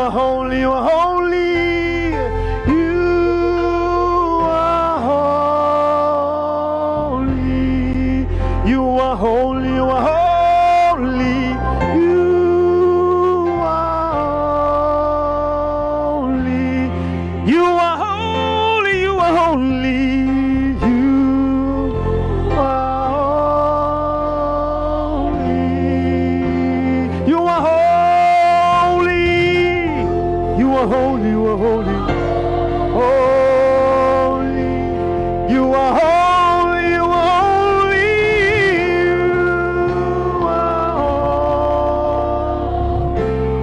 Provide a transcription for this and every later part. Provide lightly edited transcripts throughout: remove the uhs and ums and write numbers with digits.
are holy, you are holy. You are holy. You are holy, you are holy. You are holy. You are holy, you are holy. You are holy. You are holy, you are holy. Holy. You are holy, you are holy.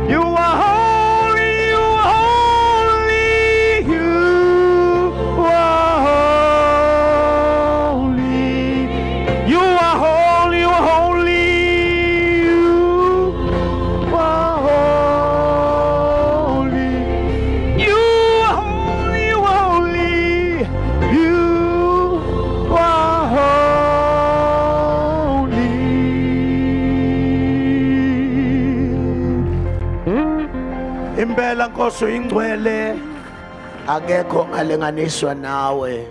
You are holy, you are holy. You are holy. You are holy, you are holy. Impela Nkosi uyingcwele, akekho alenganiswa nawe.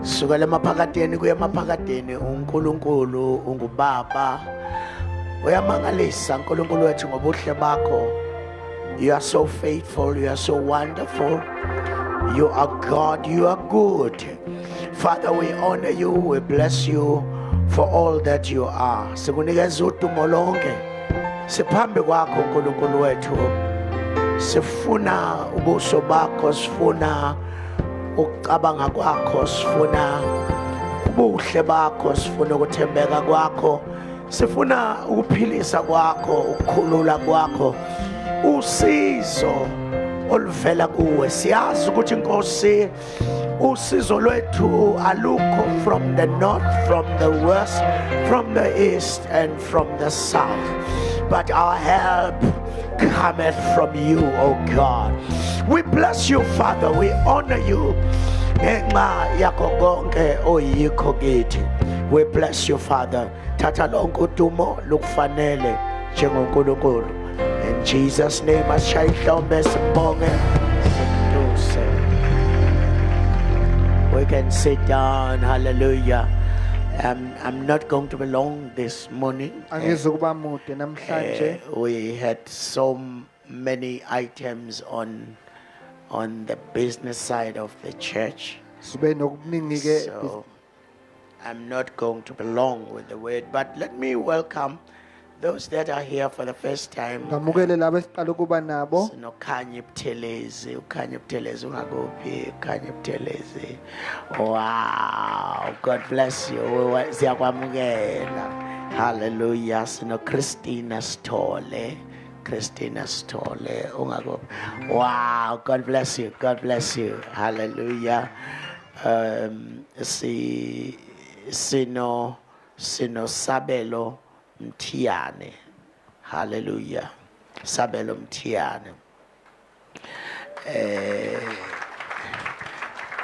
Sukela emaphakadeni kuya emaphakadeni, uNkulunkulu ungubaba. Uyamangalisa uNkulunkulu wethu ngobuhle bakho. You are so faithful, you are so wonderful. You are God, you are good. Father, we honor you, we bless you for all that you are. Sikunikeza udumo lonke. Siphambi kwakho uNkulunkulu wethu. Sifuna ubuso bakho, sifuna ukucabanga kwakho, sifuna ubuhle bakho, sifuna ukuthembeka kwakho, sifuna ukuphilisa kwakho, ukukhulula kwakho, usizo oluvela kuwe. Siyazi ukuthi Nkosi usizo lwethu alukho from the north, from the west, from the east and from the south, but our help cometh from you, O God. We bless you, Father. We honor you. We bless you, Father. Tata lonke udumo lukufanele njengoNkulunkulu. In Jesus' name, asihlombe sibonge simduse. We can sit down. Hallelujah. I'm not going to be long this morning. We had so many items on the business side of the church. So I'm not going to be long with the word, but let me welcome those that are here for the first time. Khanya Buthelezi, ungakuphi? Khanya Buthelezi. Wow, God bless you. Siyakwamukela. Hallelujah. Sino Christina Stole. Ungakuphi? Wow, God bless you. God bless you. Hallelujah. Sino Sabelo Mtiane. Hallelujah. Sabelo Mtiane.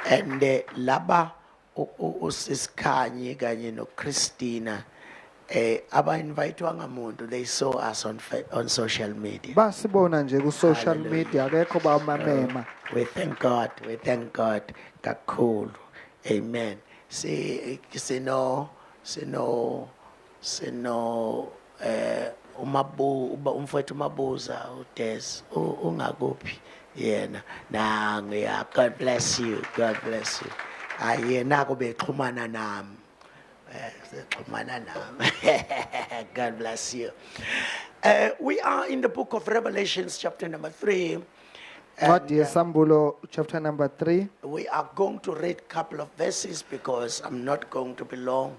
And laba usisikhanye kanye no Christina aba invitewanga umuntu, they saw us on social media. Basibona nje ku social media akekho bamamema. We thank God kakhulu. Amen. Sino umfowethu uMabuza uDes ungakuphi yena nangu. God bless you. God bless you. Yena kube xhumana nami. God bless you. We are in the book of Revelations, chapter number 3. Chapter number 3. We are going to read a couple of verses because I'm not going to be long.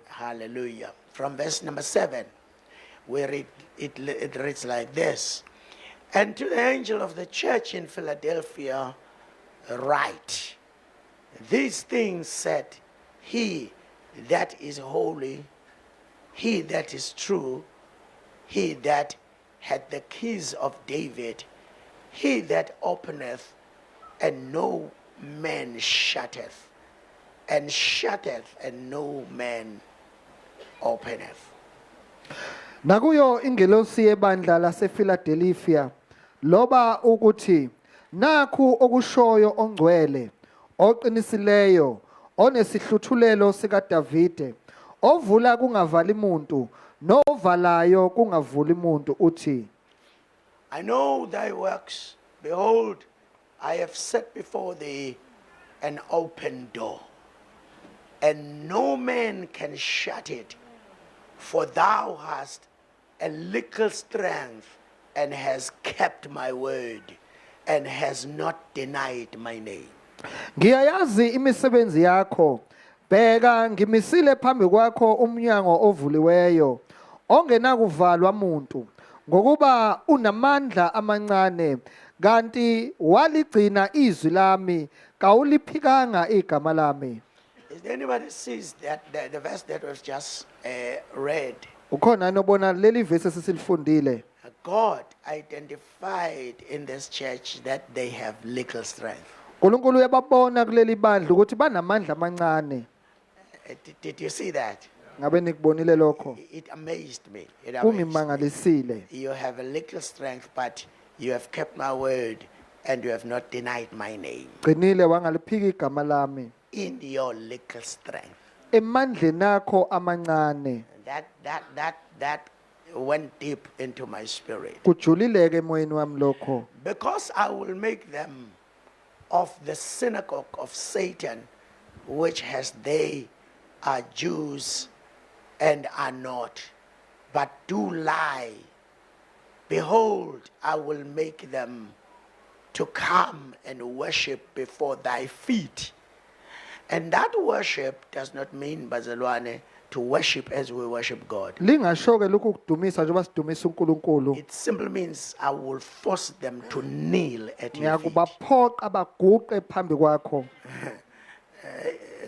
Hallelujah. From verse number 7, we read it reads like this. And to the angel of the church in Philadelphia write, these things said he that is holy, he that is true, he that had the keys of David, he that openeth, and no man shutteth, and shutteth, and no man openeth. Nakuyo ingelosi yebandla lasePhiladelphia loba ukuthi nakhu okushoyo ongcwele oqinisileyo onesihluthulelo sikaDavide ovula kungavali umuntu novalayo kungavuli umuntu uthi I know thy works. Behold, I have set before thee an open door, and no man can shut it. For thou hast a little strength, and has kept my word, and has not denied my name. Ngiyayazi imisebenzi yakho bheka ngimisile phambi kwakho umnyango ovuliweyo ongenakuvalwa umuntu ngokuba unamandla amancane kanti waligcina izwi lami kawuliphikanga igama lami. Is there anybody sees that the verse that was just read? Ukhona nobona leli verse esilifundile. God identified in this church that they have little strength. uNkulunkulu uyababona kuleli bandla ukuthi banamandla amancane. Did you see that? Ngabe nikubonile lokho? It amazed me. It amazed me. Kungimangalisile. You have a little strength, but you have kept my word and you have not denied my name. Qinile wangaliphika igama lami. In your little strength. Emandleni akho amancane. That went deep into my spirit. Kujulileke emoyeni wami lokho. Because I will make them of the synagogue of Satan, which has they are Jews and are not, but do lie. Behold, I will make them to come and worship before thy feet. And that worship does not mean, Bazalwane, to worship as we worship God. Lingashoke lokhu kudumisa njengoba sidumisa uNkulunkulu. It simply means I will force them to kneel at your feet. Ngiyakubaphoqa baguqe phambi kwakho.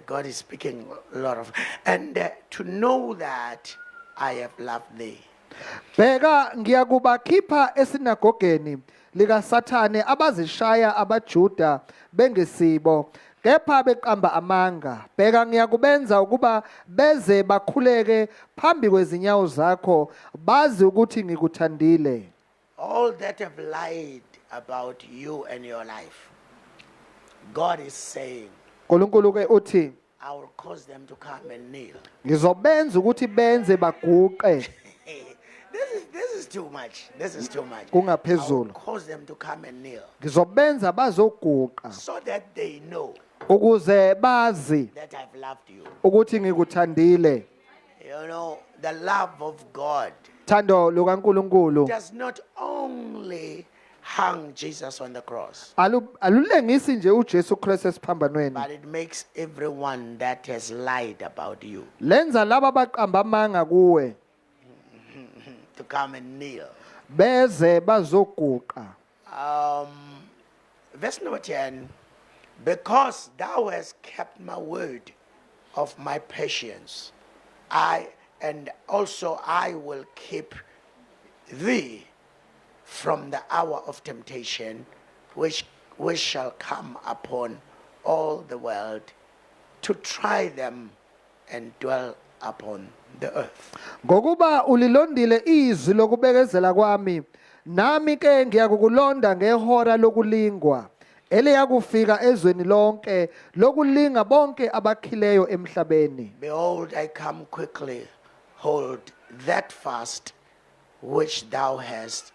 God is speaking a lot of, and to know that I have loved thee. Bheka ngiyakubakhipha esinagogeni lika Sathane abazishaya abaJuda bengesibo kepha beqamba amanga. Bheka ngiyakubenza ukuba beze bakhuleke phambi kwezinyawo zakho bazi ukuthi ngikuthandile. All that have lied about you and your life, God is saying, uNkulunkulu ke uthi I will cause them to come and kneel. ngizobenza ukuthi benze baguqe. This is too much. This is too much. I Kungaphezulu. will cause them to come and kneel Ngizobenza bazoguqa so that they know ukuze bazi that I've loved you. ukuthi ngikuthandile. You know, the love of God Thando lukaNkulunkulu does not only hang Jesus on the cross, alulengisi nje uJesu Kristu esiphambanweni. but it makes everyone that has lied about you Lenza laba baqamba amanga kuwe to come and kneel. beze bazoguqa. Verse number 10, because thou hast kept my word of my patience, and also I will keep thee from the hour of temptation, which shall come upon all the world to try them and dwell upon the earth. Ngokuba ulilondile izwi lokubekezela kwami nami ke ngiyakukulonda ngehora lokulingwa eliyakufika ezweni lonke lokulinga bonke abakhileyo emhlabeni. Behold, I come quickly. Hold that fast which thou hast,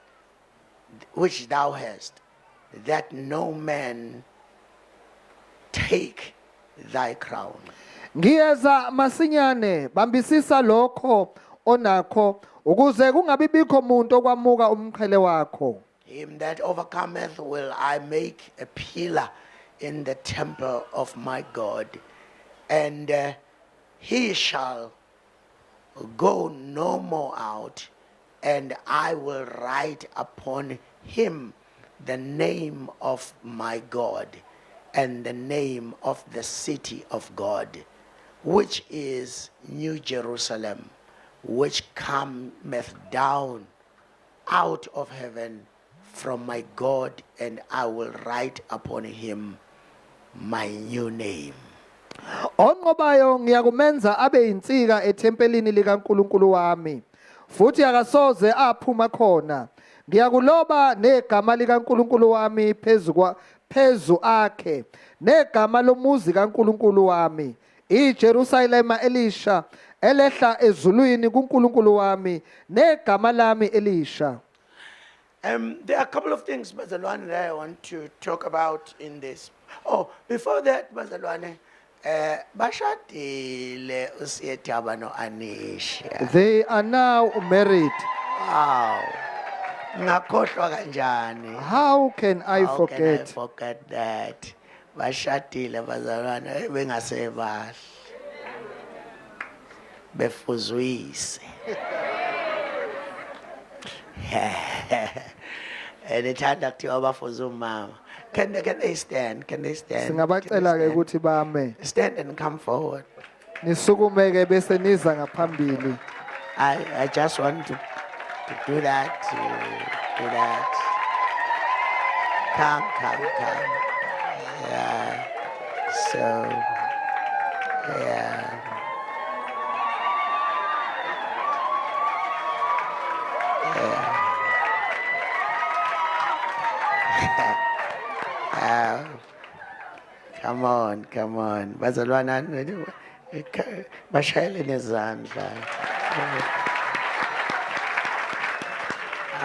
that no man take thy crown. Ngiyeza masinyane bambisisa lokho onakho ukuze kungabibikho umuntu okwamuka umqhele wakho. Him that overcometh will I make a pillar in the temple of my God, and he shall go no more out, and I will write upon him the name of my God and the name of the city of God, which is New Jerusalem, which cometh down out of heaven from my God, and I will write upon him my new name. Onqobayo ngiyakumenza abe insika ethempelini likaNkulunkulu wami futhi akasoze aphuma khona. Ngiyakuloba negama likaNkulunkulu wami phezu akhe, negama lomuzi kaNkulunkulu wami, iJerusalema elisha elehla ezulwini kuNkulunkulu wami, negama lami elisha. There are a couple of things, Bazalwane, that I want to talk about in this. Oh, before that, Bazalwane, bashadile uSiyethaba no Anisha. They are now married. Wow. Ngakhohlwa kanjani? How can I How can I forget? forget that? Bashadile bazalwane bengasebahle. Befuzwise. Ndithanda kuthiwa abafuza umama. Can they stand? Can they stand? Singabacela ke ukuthi bame. Stand and come forward. Nisukumeke bese niza ngaphambili. I just want to do that, do that. Come. Yeah. So, yeah. Come on. Bazalwana, bashayele nezandla.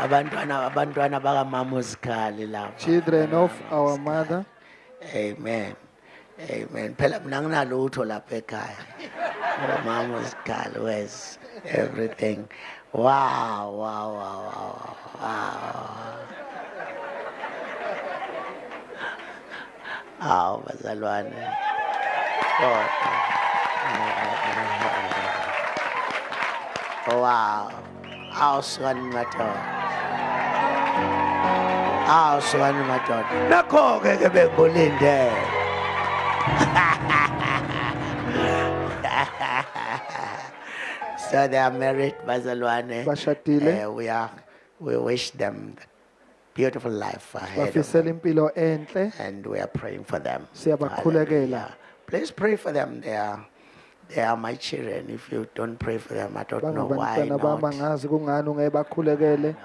Abantwana bakamama uzikhali lapha. Children of our mother. Amen. Phela mina nginalutho lapha ekhaya. Mama uzikhali wes everything. Wow. Aw bazalwane. Wow. Aw sukani madoda. Nakho-ke ke bekulinde. So they are married, bazalwane. Bashadile. We wish them beautiful life ahead of Bafisela them, impilo enhle. and we are praying for them. Siyabakhulekela. Hallelujah. Please pray for them. They are my children. If you don't pray for them, I don't know why Bangabantwana bami not. angazi kungani ungebakhulekele.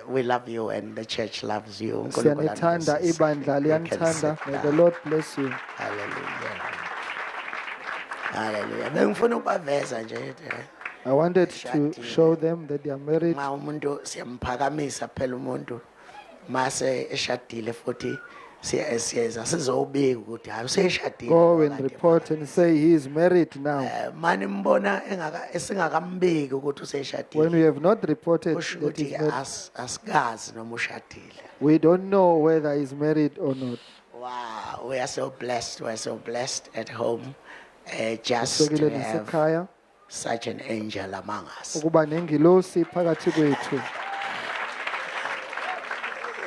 We love you and the church loves you. Siyanithanda, ibandla You can liyanithanda. sit May down. the Lord bless you. Hallelujah. Bengifuna ukubaveza nje I wanted to show them that they are married. nxa umuntu siyamphakamisa phela umuntu mase eshadile futhi siyeza sizobika ukuthi hayi useshadile. Go and report and say he is married now. Mani mbona esingakambiki ukuthi useshadile. When we have not reported Kusho that he's ukuthi married, asikazi noma ushadile. we don't know whether he's married or not. Wow, we are so blessed. We are so blessed at home just Sibukile to have nasekhaya such an angel among us. ukuba nengilosi phakathi kwethu.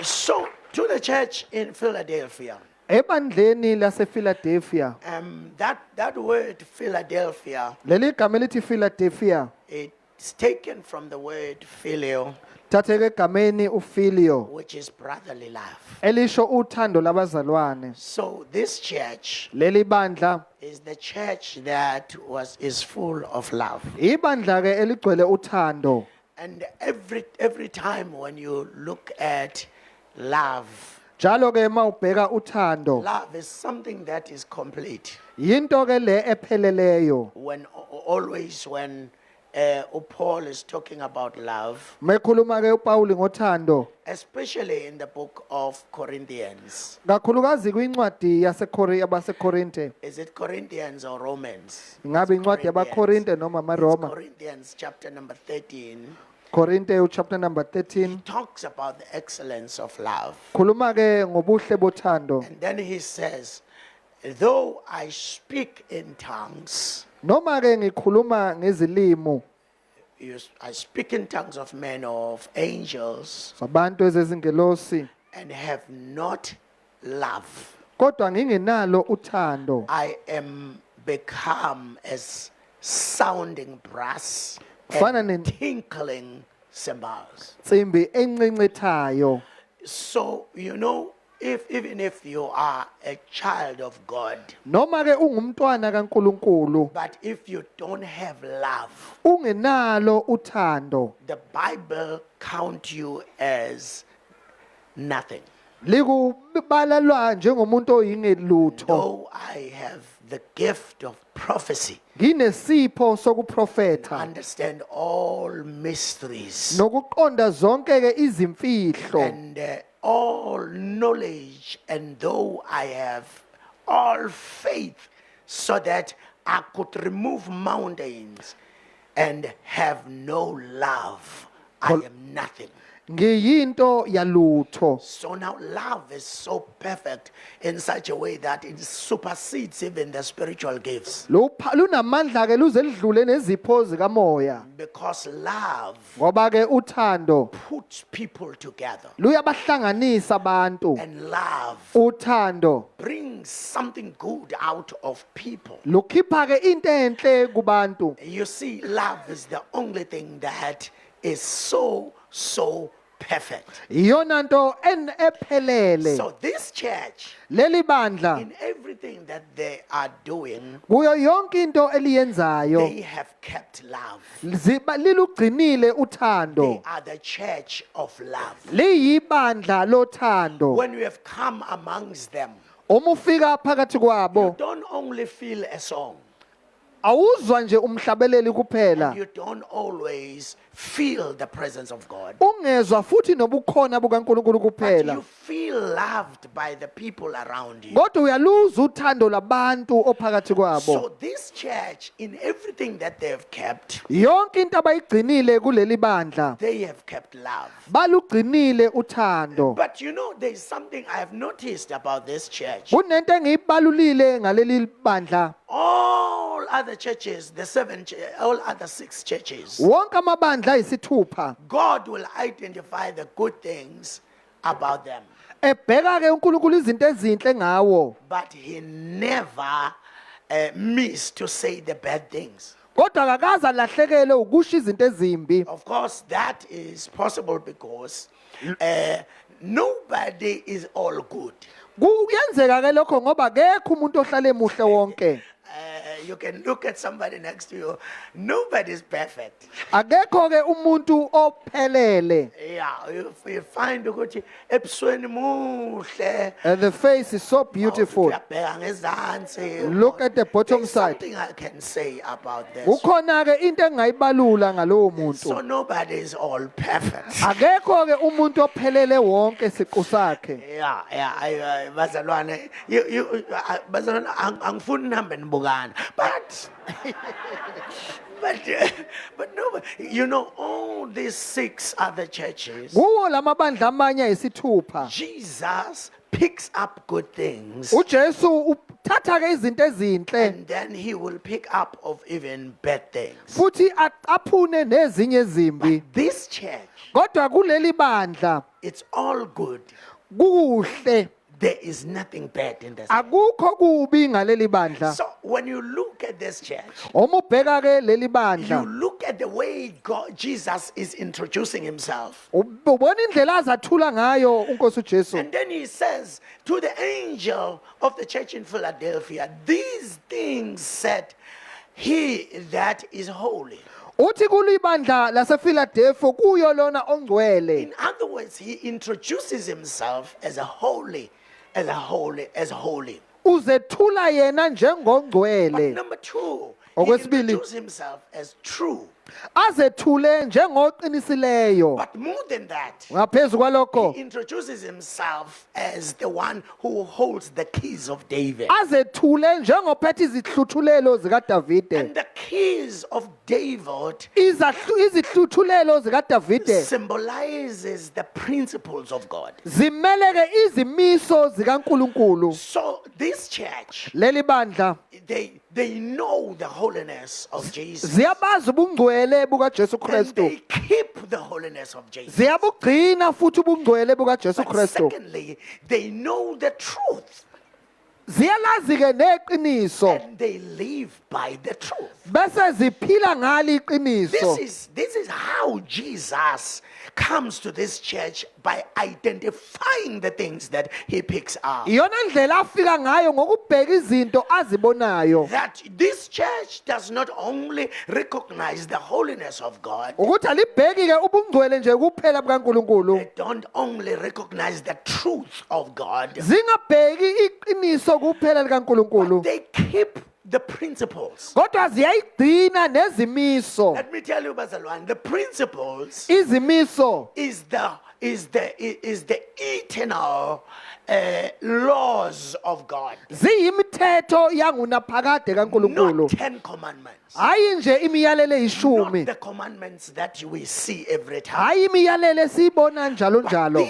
So, to the church in Philadelphia, Ebandleni lasePhiladelphia, that word Philadelphia, leli gama elithi Philadelphia it's taken from the word phileo, thatheke egameni ufilio which is brotherly love. elisho uthando labazalwane. So, this church Leli bandla is the church that is full of love. ibandla ke eligcwele uthando. And every time when you look at love, Njalo ke mawubheka uthando, love is something that is complete. yinto ke le epheleleyo. Always when Paul is talking about love, Mekhuluma ke uPauli ngothando, especially in the book of Corinthians. kakhulukazi kwincwadi yabaseKorinte. Is it Corinthians or Romans? Ingabe incwadi yabaKorinte noma It's amaRoma? Corinthians chapter number 13 Korinte chapter number 13 talks about the excellence of love. khuluma ke ngobuhle bothando. And then he says, though I speak in tongues, Noma ke ngikhuluma ngezilimo I speak in tongues of men or of angels zabantu ezezingelosi, and have not love, kodwa ngingenalo uthando, I am become as sounding brass Fana and ne- tinkling cymbals. tsimbi encencethayo. So, even if you are a child of God, noma ke ungumntwana kaNkuluNkulu but if you don't have love, ungenalo uthando the Bible count you as nothing. likubalalwa njengomuntu oyingelutho Though I have the gift of prophecy, nginesipho sokuprofetha understand all mysteries nokuqonda zonke ke izimfihlo and all knowledge, and though I have all faith so that I could remove mountains and have no love, I am nothing. ngiyinto yalutho. So now love is so perfect in such a way that it supersedes even the spiritual gifts. Lunamandla ke luze lidlule nezipho zikamoya Because love ngoba ke uthando puts people together. luyabahlanganisa abantu. And love Uthando brings something good out of people. lukhipha ke into enhle kubantu. You see, love is the only thing that is so perfect. Iyona nto ephelele. So this church, Leli bandla in everything that they are doing, kuyo yonke into eliyenzayo they have kept love. lilugcinile They uthando. are the church of love. Liyibandla lothando. When you have come amongst them, Uma ufika phakathi you kwabo don't only feel a song. awuzwa nje umhlabeleli kuphela. You don't always feel the presence of God. Ungezwa futhi nobukhona bukaNkulunkulu But kuphela. you feel loved by the people around you. Kodwa uyaluza uthando labantu ophakathi kwabo. So this church, in everything that they have kept, Yonke into abayigcinile kuleli bandla they have kept love. balugcinile uthando. But you know, there is something I have noticed about this church. Kunento engiyibalulile ngaleli bandla. All other churches, all other 6 churches, Wonke amabandla ayisithupha God will identify the good things about them. ebheka ke uNkulunkulu izinto ezinhle ngawo. But he never missed to say the bad things. Kodwa akakaza lahlekele ukusho izinto ezimbi. Of course, that is possible because nobody is all good. Kuyenzeka ke lokho ngoba akekho umuntu ohlale emuhle wonke. You can look at somebody next to you. Nobody is perfect. Akekho ke umuntu ophelele. Yeah, you find ukuthi ebusweni muhle. And the face is so beautiful. Uyabheka ngezansi. Look at the bottom There's side. something I can say about this. Ukhona ke into engayibalula ngalowo So muntu. nobody is all perfect. Akekho ke umuntu ophelele wonke siqu sakhe. Yeah, bazalwane, bazalwane angifuni nihambe nibukana. But no, you know, all these 6 other churches, Kuwo lamabandla amanye ayisithupha. Jesus picks up good things uJesu uthatha ke izinto ezinhle and then he will pick up of even bad things. futhi aphune nezinye ezimbi. This church, Kodwa kuleli bandla it's all good. kuhle. There is nothing bad in this. Akukho kubi ngaleli bandla. So when you look at this church, Uma ubheka ke leli you bandla look at the way Jesus is introducing himself. ubona indlela azathula ngayo uNkosi uJesu. And then he says to the angel of the church in Philadelphia, these things said he that is holy. Uthi kulibandla lasePhiladelphia kuyo lona ongcwele. In other words, he introduces himself as holy. Uzethula yena But njengongcwele. number 2, he Okwesibili. introduces himself as true. Azethule njengoqinisileyo. But more than that, Ngaphezu kwalokho he introduces himself as the one who holds the keys of David. azethule njengophethe izihluthulelo zikaDavide. And the keys of David Izihluthulelo zikaDavide symbolizes the principles of God. zimeleke izimiso zikaNkuluNkulu. So this church, Leli bandla they know the holiness of Jesus. ziyabazi ubungcwele bukaJesu And Kristu. they keep the holiness of Jesus. Ziyabugcina futhi ubungcwele bukaJesu But Kristu. secondly, they know the truth. Ziyalazi ke neqiniso And they live by the truth. bese ziphila ngalo iqiniso. This is how Jesus comes to this church by identifying the things that he picks up. iyona ndlela afika ngayo ngokubheka izinto azibonayo That this church does not only recognize the holiness of God, ukuthi alibheki ke ubungcwele nje kuphela bukaNkulunkulu they don't only recognize the truth of God, zingabheki iqiniso kuphela likaNkulunkulu they keep the principles. kodwa ziyayigcina nezimiso Let me tell you, Bazalwane, the principles izimiso is the eternal laws of God, ziyimithetho yangunaphakade kaNkulunkulu not 10 commandments, hayi nje imiyalelo not eyishumi the commandments that we see every time. hayi imiyalelo esiyibona njalo But njalo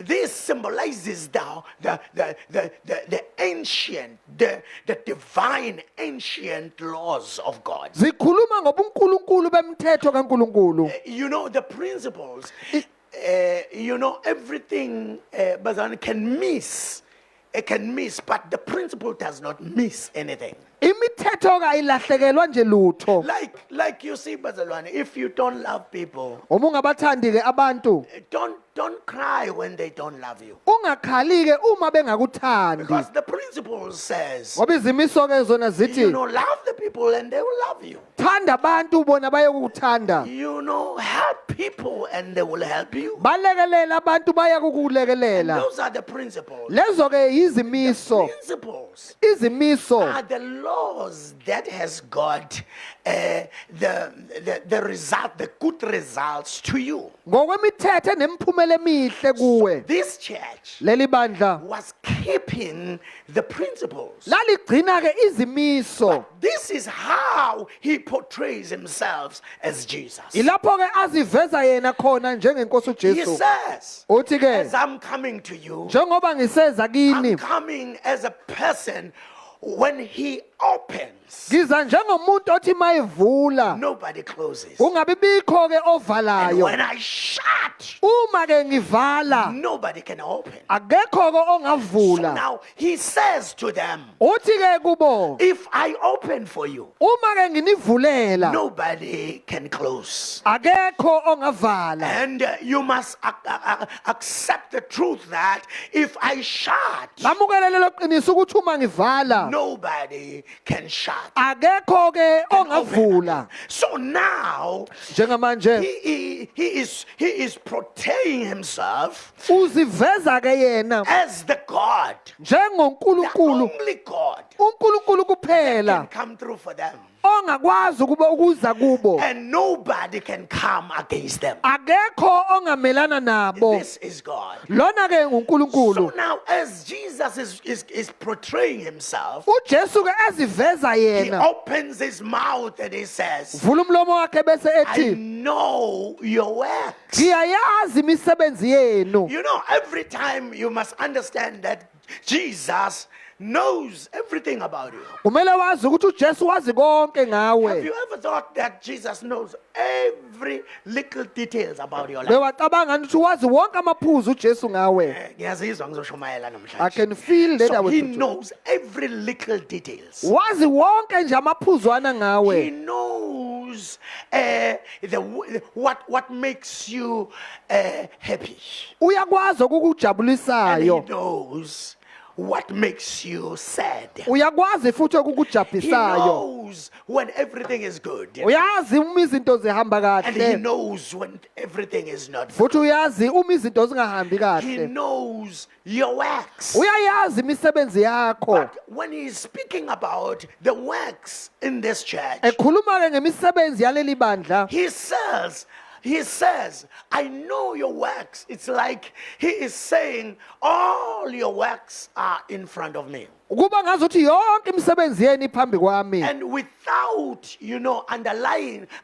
this symbolizes the ancient, the divine ancient laws of God. zikhuluma ngobuNkulunkulu bemithetho kaNkulunkulu You know, the principles, everything Bazalwane can miss. It can miss, but the principle does not miss anything. imithetho kayilahlekelwa nje lutho Like you see, Bazalwane, if you don't love people, uma ungabathandi ke abantu don't cry when they don't love you. ungakhali ke uma bengakuthandi Because the principle says, ngoba izimiso ke zona zithi love the people and they will love you. thanda abantu bona bayokuthanda Help people and they will help you. balekelela abantu bayakukulekelela Those are the principles. lezo ke izimiso Principles izimiso are the laws that has got the result, the good results to you. ngokwemithetho nemiphumela emihle kuwe This church leli bandla was keeping the principles. laligcina ke izimiso This is how he portrays himself as Jesus. ilapho ke aziveza yena khona njengenkosi He uJesu says, uthi ke as I'm coming to you, njengoba ngiseza kini I'm coming as a person. When he opens, ngiza njengomuntu othi mayivula nobody closes. kungabi bikho ke And ovalayo when I shut, uma ke ngivala nobody can open. akekho ke So ongavula now he says to them, uthi ke kubo if I open for you, uma ke nginivulela nobody can close. akekho ongavala And you must accept the truth that if I shut, ngamukele lelo qiniso ukuthi uma ngivala nobody can shut. akekho ke ongavula So now njengamanje he is portraying himself uziveza ke yena as the God, the njengonkulunkulu only God uNkulunkulu can kuphela come through for them. ongakwazi ukuza kubo And nobody can come against them. akekho ongamelana nabo This is God. lona ke So nguNkulunkulu now as Jesus is portraying himself, uJesu ke eziveza he yena opens his mouth and he says, vula umlomo wakhe bese I ethi know your works. ngiyayazi imisebenzi yenu You know, every time you must understand that Jesus knows everything about you. kumele wazi ukuthi uJesu wazi konke Have ngawe you ever thought that Jesus knows every little details about your life? bewacabanga ukuthi wazi wonke amaphuzu uJesu ngawe Ngiyazizwa ngizoshumayela I namhlanje. can feel that So he awethu knows every little details. wazi wonke nje amaphuzwana He ngawe knows what makes you happy, uyakwazi and he okukujabulisayo knows what makes you sad. uyakwazi futhi He okukujabulisayo knows when everything is good, uyazi uma izinto zihamba and he kahle knows when everything is not good. futhi uyazi uma izinto zingahambi He kahle knows your works. uyayazi imisebenzi yakho But when he's speaking about the works in this church, ekhuluma ke ngemisebenzi yaleli bandla he says, I know your works. It's like he is saying, all your works are in front of me. ukuba ngazuthi yonke imisebenzi yenu iphambi kwami And without,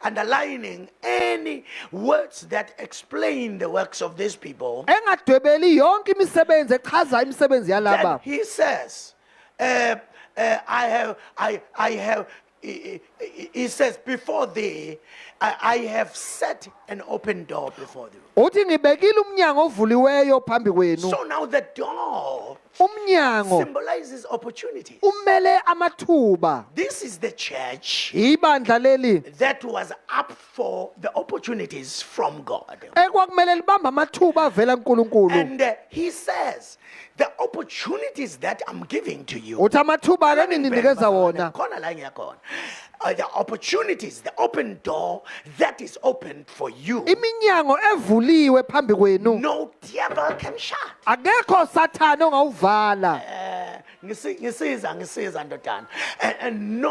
underlining any words that explain the works of these people, engadwebeli yonke imisebenzi echaza imisebenzi then yalaba he says, he says, before thee, I have set an open door before thee. uthi ngibekile umnyango ovuliweyo phambi kwenu So now the door umnyango symbolizes opportunity. umele amathuba. This is the church Ibandla leli that was up for the opportunities from God. ekwakumele libamba amathuba avela kuNkulunkulu. And he says, the opportunities that I'm giving to you. Uthi amathuba ke ninikeza wona. Khona la ngiyakhona. The opportunities, the open door that is opened for you. Iminyango evuliwe phambi kwenu. No devil can shut. Akekho sathane ongawuvala. Ngisiza ndodana. And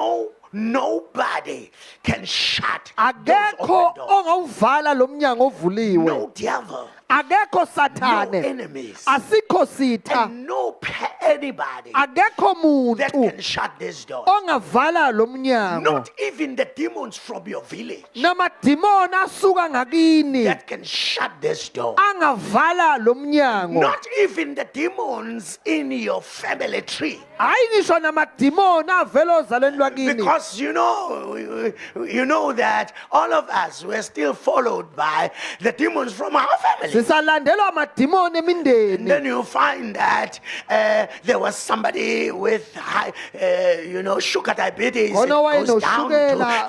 nobody can shut those Akekho open doors. ongawuvala lo mnyango ovuliwe. No devil, Akekho no sathane. enemies, Asikho sitha. and no anybody Akekho that muntu can shut this door. ongavala lo mnyango. Not even the demons from your village Namadimoni asuka ngakini that can shut this door. angavala lo mnyango. Not even the demons in your family tree. Hayi ngisho namadimoni avela ozalweni lwakini. Because you know that all of us were still followed by the demons from our family. Sisalandelwa amadimoni emindeni. Then you find that there was somebody with high, sugar diabetes. It Khona goes down to wayenoshukela.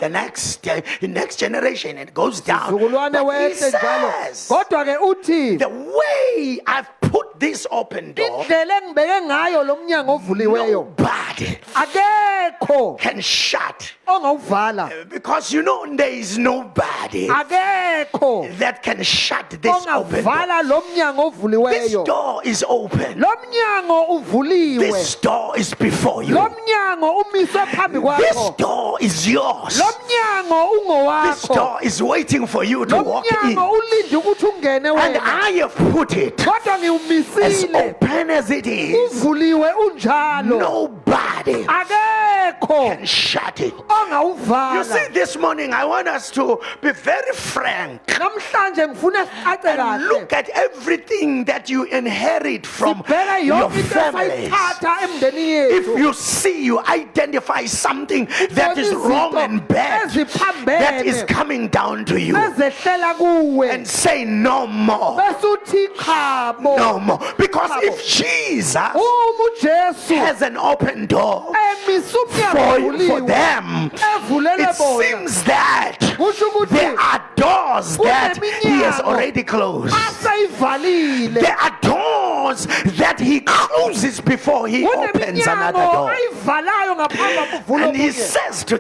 the next generation. It goes down. Zukulwane But he wehle njalo. says, Kodwa ke uthi the way I've put this open door, indlela engibeke ngayo lo mnyango ovuliweyo nobody akekho can shut. ongawuvala. Because there is nobody Akekho that can shut this open door. ongavala lo mnyango This ovuliweyo. door is open. Lo mnyango uvuliwe. This door is before you. Lo mnyango umiswe phambi This kwakho. door is yours. Lo mnyango This ungowakho. door is waiting for you to Lo walk in. mnyango ulinde ukuthi ungene And wena. I have put it Kodwa as ngiwumisile. open as it is. Uvuliwe unjalo. Nobody Akekho can shut it. You ongawuvala. see, this morning I want us to be very frank Namhlanje ngifuna sicace and kahle. look at everything that you inherit from Sibheke your yonke into families. esayithatha emndenini If yethu. you see, you identify something that is wrong and bad that is coming down to you, ezehlela kuwe and say no more, bese uthi chabo. no more. Because if Jesus Uma uJesu has an open door emisa umnyango for ovuliwe them, evulele it bona. seems that Kusho ukuthi there are doors that he has Kuneminyango already closed. asayivalile. There are doors that he closes before he opens another Kuneminyango door. ayivalayo ngaphambi kokuvula And he omunye. says to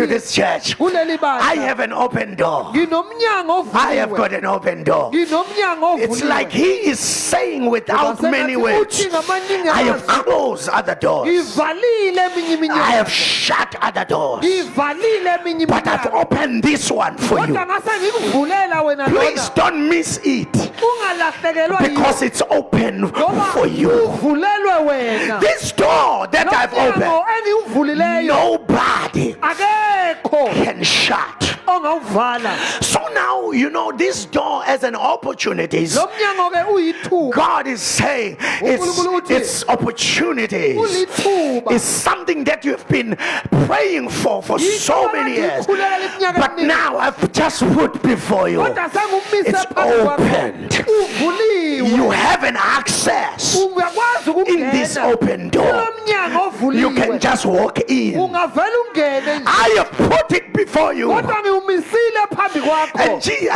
this church, Kuleli bandla, I have an open door. nginomnyango I have ovuliwe. got an open door. Nginomnyango It's ovuliwe. like he is saying without Ngoba many sengathi words, uthi ngamaningi I have amazwi, closed other doors. ngivalile eminye I iminyango. have shut other doors. Ngivalile eminye But I've iminyango. opened this one for you. Kodwa ngase ngikuvulela wena Please lona. don't miss it Ungalahlekelwa because it's open for you. uvulelwe wena. This door that I've Lo mnyango opened, engiwuvulileyo nobody akekho can shut. ongawuvala. So now, this door as an opportunity. Lo mnyango ke uyithuba. God is saying it's opportunities. Ulithuba. It's something that you've been praying for so many years. But now I've just put before you. Kodwa sengumise It's phambi kwakho. opened. Uvuliwe. You have an access Uyakwazi in this ukungena. open Kulo door. mnyango You can ovuliwe. just walk in. Ungavela ungene nje. I have put it before you. Kodwa ngiwumisile phambi kwakho.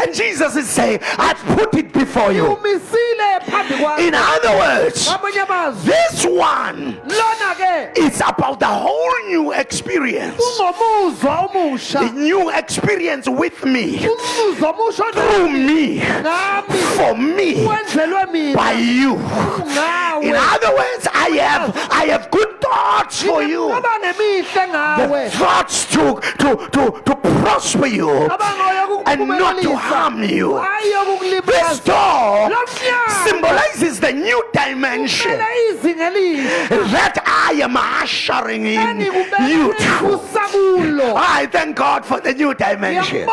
And Jesus is saying, I've put it before you. Ngiwumisile phambi kwakho. In other words, Ngamanye amazwi, this one lona ke is about the whole new experience. ungomuzwa A omusha. new experience with me, Umuzwa omusha through me, ngami. for me, Wenzelwe by mina. you. Ngawe. In other words, I have good thoughts for you. Ngaba nemihle ngawe. Thoughts to prosper you and not to harm you. This door symbolizes the new dimension that I am ushering in you to. I thank God for the new dimension.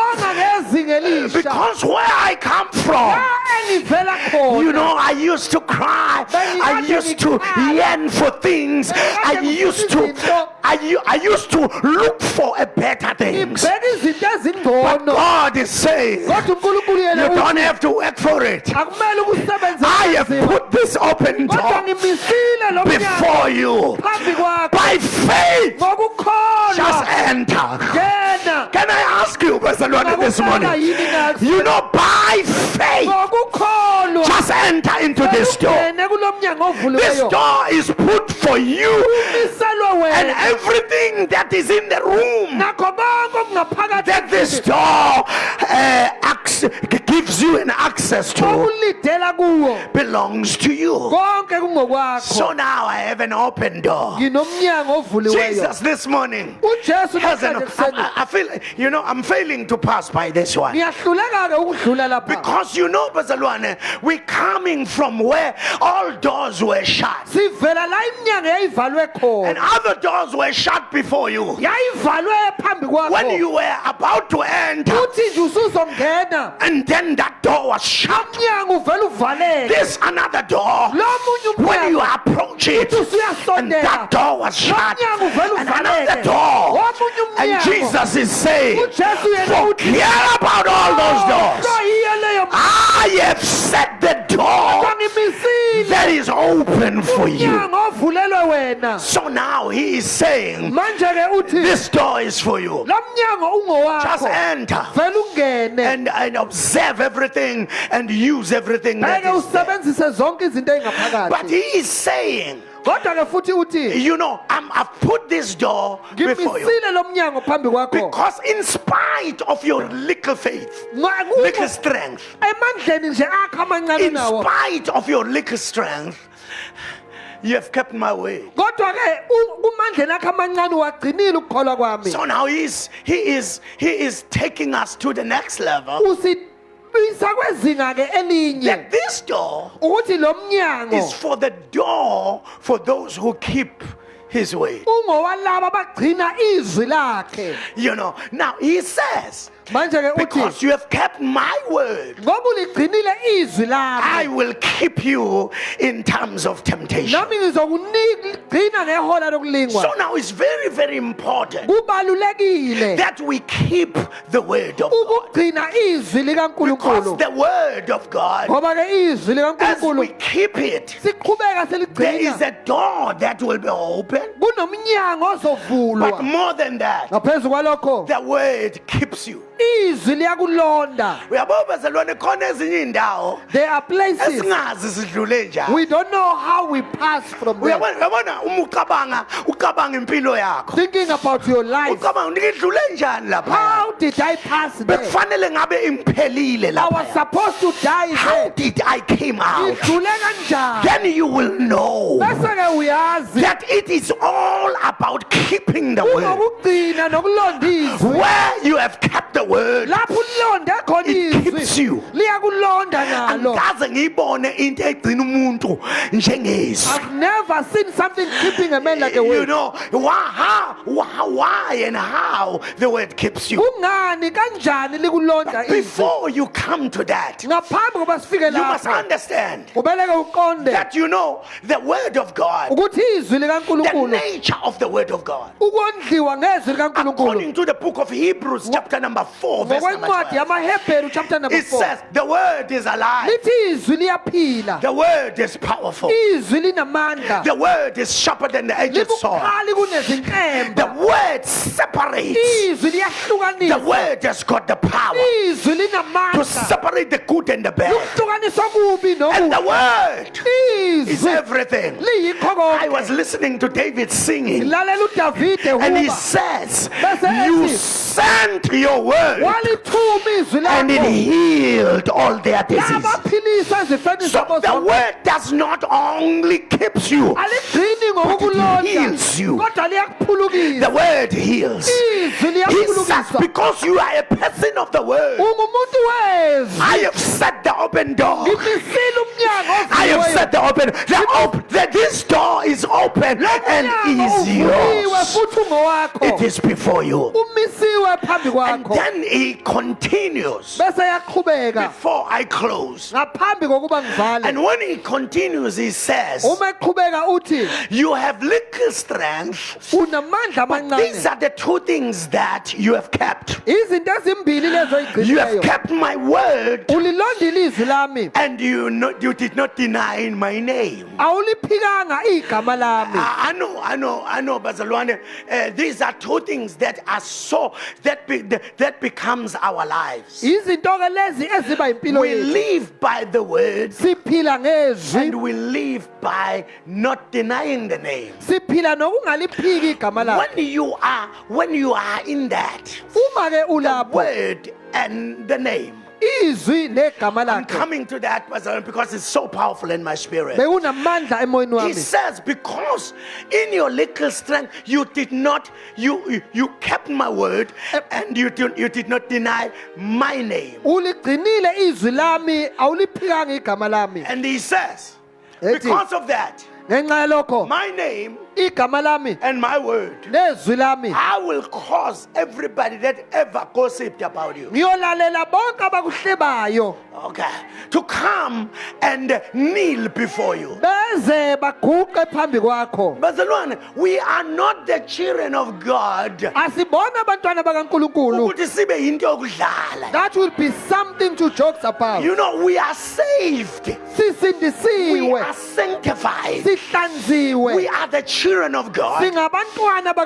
Because where I come from, engivela khona. You know, I used to cry. I used to yearn for things. I used to look for a better things. ngibheka izinto But ezingcono. God is saying, Kodwa uNkulunkulu you yena don't have to work for it. akumele ukusebenze I have nzima. put this open Kodwa door ngimisile lo mnyango before you. phambi kwakho. By faith, just Ngokukholwa enter. ngena. Can I ask you, Barcelona, this Ngakufaka morning? yini ngathi? You know, by faith, Ngokukholwa just enter into this door. ungene kulo mnyango This ovuliweyo. door is put for you, Umiselwe and wena. everything that is in the room Nakho konke okungaphakathi that this endlini, door gives you an access to okulidela kuwo belongs to you. konke kungokwakho. So now I have an open door. Nginomnyango ovuliweyo. Jesus this morning uJesu has an, namhlanje kuseni I feel, you know, I'm failing to pass by this one. ngiyahluleka ke ukudlula lapha. Because you know, Bazalwane, we're coming from where all doors were shut. Sivela la iminyango yayivalwe And khona. other doors were shut before you. Yayivalwe phambi When kwakho. you were about to enter, Uthi nje usuzongena. and then that door was shut. Umnyango uvela uvaleke. This another door. Lo munye When you umnyango approach it, uthi and that uyasondela. door was shut, Umnyango uvela and another uvaleke. door. Omunye And umnyango. Jesus is saying, uJesu yena uthi forget about all those doors. "Yiyo leyo I have set the door ngimisile that is open for you. umnyango ovulelwe wena." So now he is saying, Manje ke uthi this door is for you. lo mnyango Just ungowakho. enter Vele ungene. and observe everything and use everything that Ngeke is there. usebenzise zonke izinto But ezingaphakathi. he is saying, Kodwa ke futhi uthi you know, I've put this door before you. ngimisile lo mnyango phambi kwakho. Because in spite of your little faith, little strength, Emandleni nje akho amancane in nawo. spite of your little strength, you have kept my way. Kodwa ke kumandleni akho amancane wagcinile ukukholwa kwami. So now he is taking us to the next level. Usibisa kwezinga ke elinye. That this door Ukuthi lo mnyango is for the door for those who keep his way. ungowalabo abagcina izwi lakhe. You know, now he says, Manje ke uthi because you have kept my word, ngoba uligcinile izwi I lami. will keep you in times of temptation. Nami ngizokunikigcina ngehola lokulingwa. So now it's very, very important Kubalulekile that we keep the word of God. ukugcina izwi Because likaNkulunkulu. the word of God, Ngoba ke izwi as we likaNkulunkulu keep it, siqhubeka there is seligcina. a door that will be open. Kunomnyango But ozovulwa. more than that, Ngaphezu kwalokho the word keeps you. izwi liyakulonda. Uyabo bazalwane, khona ezinye indawo There are places esingazi sidlule njani. we don't know how we pass from there. Uyabona uma ucabanga impilo yakho, Thinking about your life. ucabanga ngidlule njani lapha. How did I pass there? Bekufanele ngabe imphelile I was lapha. supposed to die How there. did I came out? Ngidlule kanjani? Then you will know Bese ke uyazi that it is all about keeping the word. ukugcina nokulonda izwi. Where you have kept the word, Lapho ulonde khona it keeps izwi you. liyakulonda nalo. Angikaze ngiyibone into egcina umuntu njengezwi. I've never seen something keeping a man like a You word. know why and how the word keeps you. Kungani kanjani likulonda izwi? Before you come to that, Ngaphambi kokuba sifike you must lapho understand ubeleke uqonde that you know the word of God, ukuthi izwi the likaNkulunkulu nature of the word of God. ukondliwa ngezwi likaNkulunkulu According to the book of Hebrews, chapter number 4, verse number ngokwencwadi 12, yamaHebheru chapter number it 4 says the word is alive, lithi izwi liyaphila, the word is powerful, izwi linamandla, the word is sharper than the edged sword. libukhali The kunezinkemba, word separates. izwi The liyahlukanisa, word has got the power izwi to linamandla separate the good and the bad. luhlukanisa kubi And the nokubi, word is izwi everything. liyikho I was konke. listening to David singing, Lalela uDavide and he huba says, Bese you ethi, sent your word walithuma izwi and it lakho healed all their disease. labaphilisa ezifeni So zabo the zonke. word does not only keeps you, Aligcini but it ngokukulonda heals you. kodwa The liyakuphulukisa, word heals. izwi He says, liyakuphulukisa. because you are a person of the word, Ungumuntu wezwi, I have set the open door. ngimisile umnyango I have ovuliweyo. set the open. This door is open and Umnyango is uvuliwe yours. futhi ungowakho. It is before you. Umisiwe phambi And kwakho. then he continues continues bese yaqhubeka before I close. ngaphambi kokuba ngivale. And when he continues, he says, Uma eqhubeka uthi you have little strength. unamandla But these amancane. are the two things that you have kept. Izinto ezimbili lezo You have oyigcinileyo. kept my word, Ulilondile izwi lami. and you did not deny my name. Awuliphikanga igama lami. I know, Bazalwane. These are two things that are so that becomes our lives. Izinto ke lezi eziba impilo We yethu. live by the word, Siphila ngezwi, and we live by not denying the name. siphila nokungaliphiki igama lakhe. When you are in that Uma ke the ulapho word and the name. izwi negama I'm lakhe coming to that, Bazalwane, because it's so powerful in my spirit. bekunamandla emoyeni He wami. says, because in your little strength you did not, you kept my word, and you did not deny my name. Uligcinile izwi lami, awuliphikanga igama lami. And he says, Ethi, because of that, ngenxa yalokho my name igama lami and my word, nezwi lami I will cause everybody that ever gossiped about you, ngiyolalela bonke abakuhlebayo okay, to come and kneel before you. beze baguqe phambi kwakho. Bazalwane, we are not the children of God. Asibona abantwana bakaNkulunkulu. Ukuthi sibe yinto yokudlala. That will be something to joke about. You know, we are saved. We Sisindisiwe, are sanctified. sihlanziwe, We are the children of God. singabantwana Not for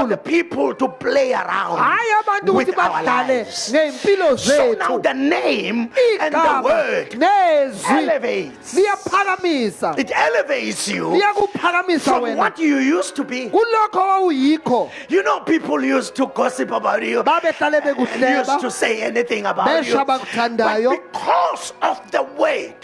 the bakaNkulunkulu. people to play around Hayi abantu with ukuthi our badlale lives. ngeimpilo So now zethu. the name and the Igama word nezwi elevates. liyaphakamisa, It elevates you liyakuphakamisa from wena what you used to be. kulokho wawuyikho. You know, people used to gossip about you. Babehlale And used bekuhleba to say anything about you. besha But bakuthandayo, because of the word,